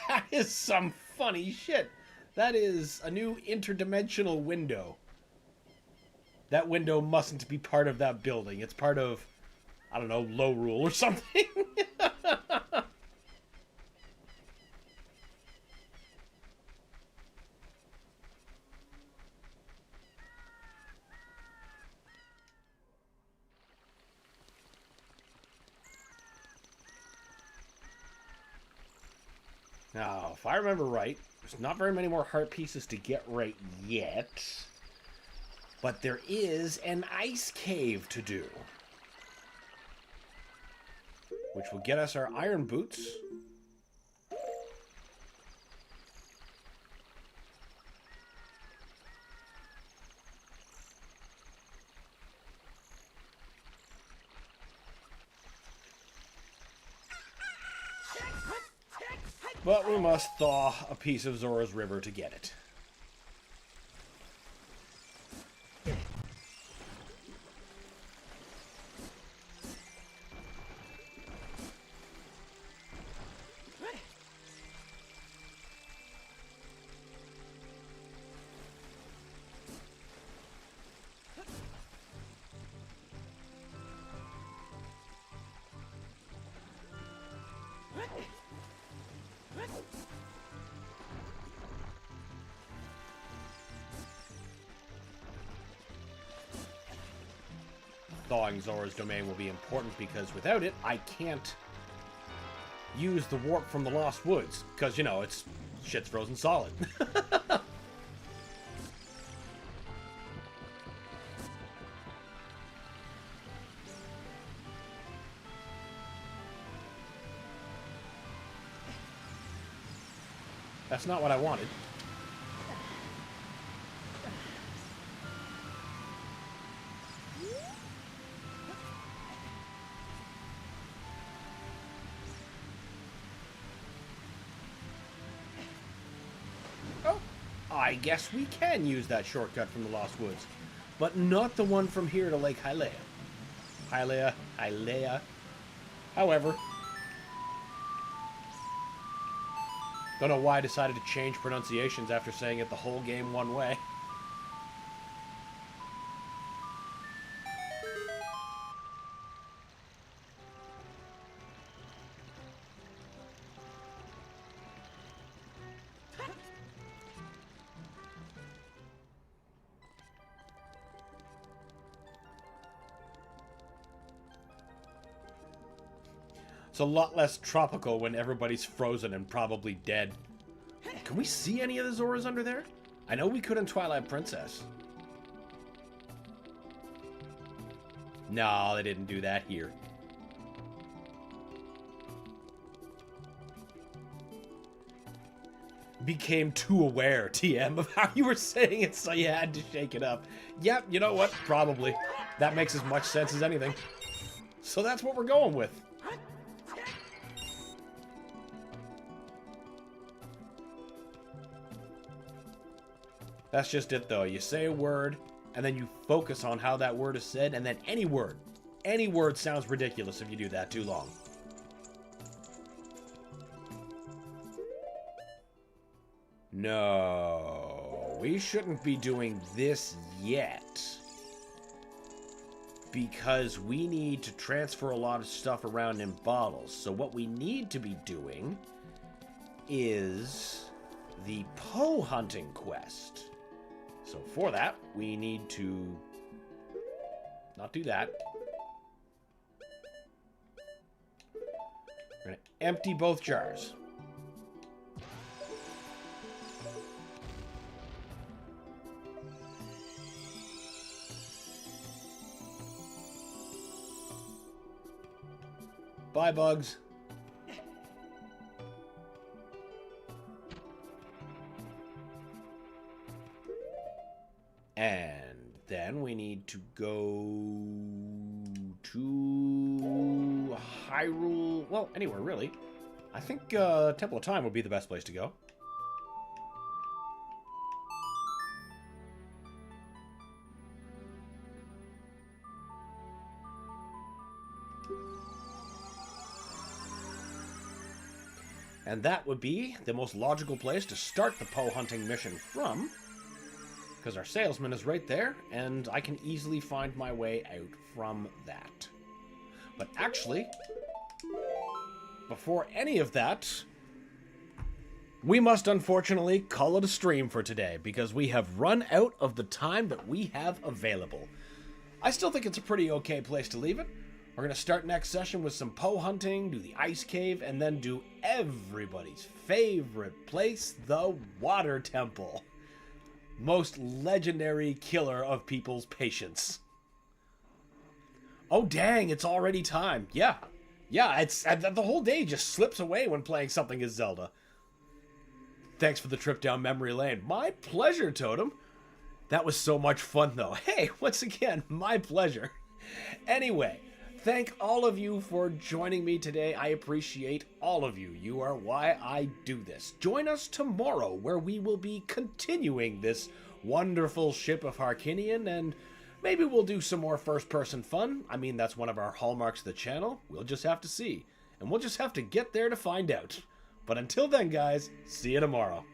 That is some funny shit. That is a new interdimensional window. That window mustn't be part of that building. It's part of, I don't know, low rule or something. Now, if I remember right, there's not very many more heart pieces to get right yet. But there is an ice cave to do. Which will get us our iron boots. But we must thaw a piece of Zora's River to get it. Thawing Zora's domain will be important because without it, I can't use the warp from the Lost Woods. Because, you know, shit's frozen solid. That's not what I wanted. I guess we can use that shortcut from the Lost Woods, but not the one from here to Lake Hylia. Hylia. However, don't know why I decided to change pronunciations after saying it the whole game one way. It's a lot less tropical when everybody's frozen and probably dead. Can we see any of the Zoras under there? I know we could in Twilight Princess. No, they didn't do that here. Became too aware, TM, of how you were saying it, so you had to shake it up. Yep, you know what? Probably. That makes as much sense as anything. So that's what we're going with. That's just it, though. You say a word, and then you focus on how that word is said, and then any word sounds ridiculous if you do that too long. No, we shouldn't be doing this yet. Because we need to transfer a lot of stuff around in bottles. So what we need to be doing is the Poe hunting quest. So for that, we need to not do that. We're going to empty both jars. Bye, bugs. And then we need to go to Hyrule. Well, anywhere, really. I think Temple of Time would be the best place to go. And that would be the most logical place to start the Poe hunting mission from, because our salesman is right there, and I can easily find my way out from that. But actually, before any of that, we must unfortunately call it a stream for today, because we have run out of the time that we have available. I still think it's a pretty okay place to leave it. We're going to start next session with some Poe hunting, do the ice cave, and then do everybody's favorite place, the water temple. Most legendary killer of people's patience. Oh dang, it's already time. Yeah, it's the whole day just slips away when playing something as Zelda. Thanks for the trip down memory lane. My pleasure, Totem. That was so much fun, though. Hey, once again, my pleasure. Anyway, thank all of you for joining me today. I appreciate all of you. You are why I do this. Join us tomorrow, where we will be continuing this wonderful Ship of Harkinian, and maybe we'll do some more first-person fun. I mean, that's one of our hallmarks of the channel. We'll just have to see. And we'll just have to get there to find out. But until then, guys, see you tomorrow.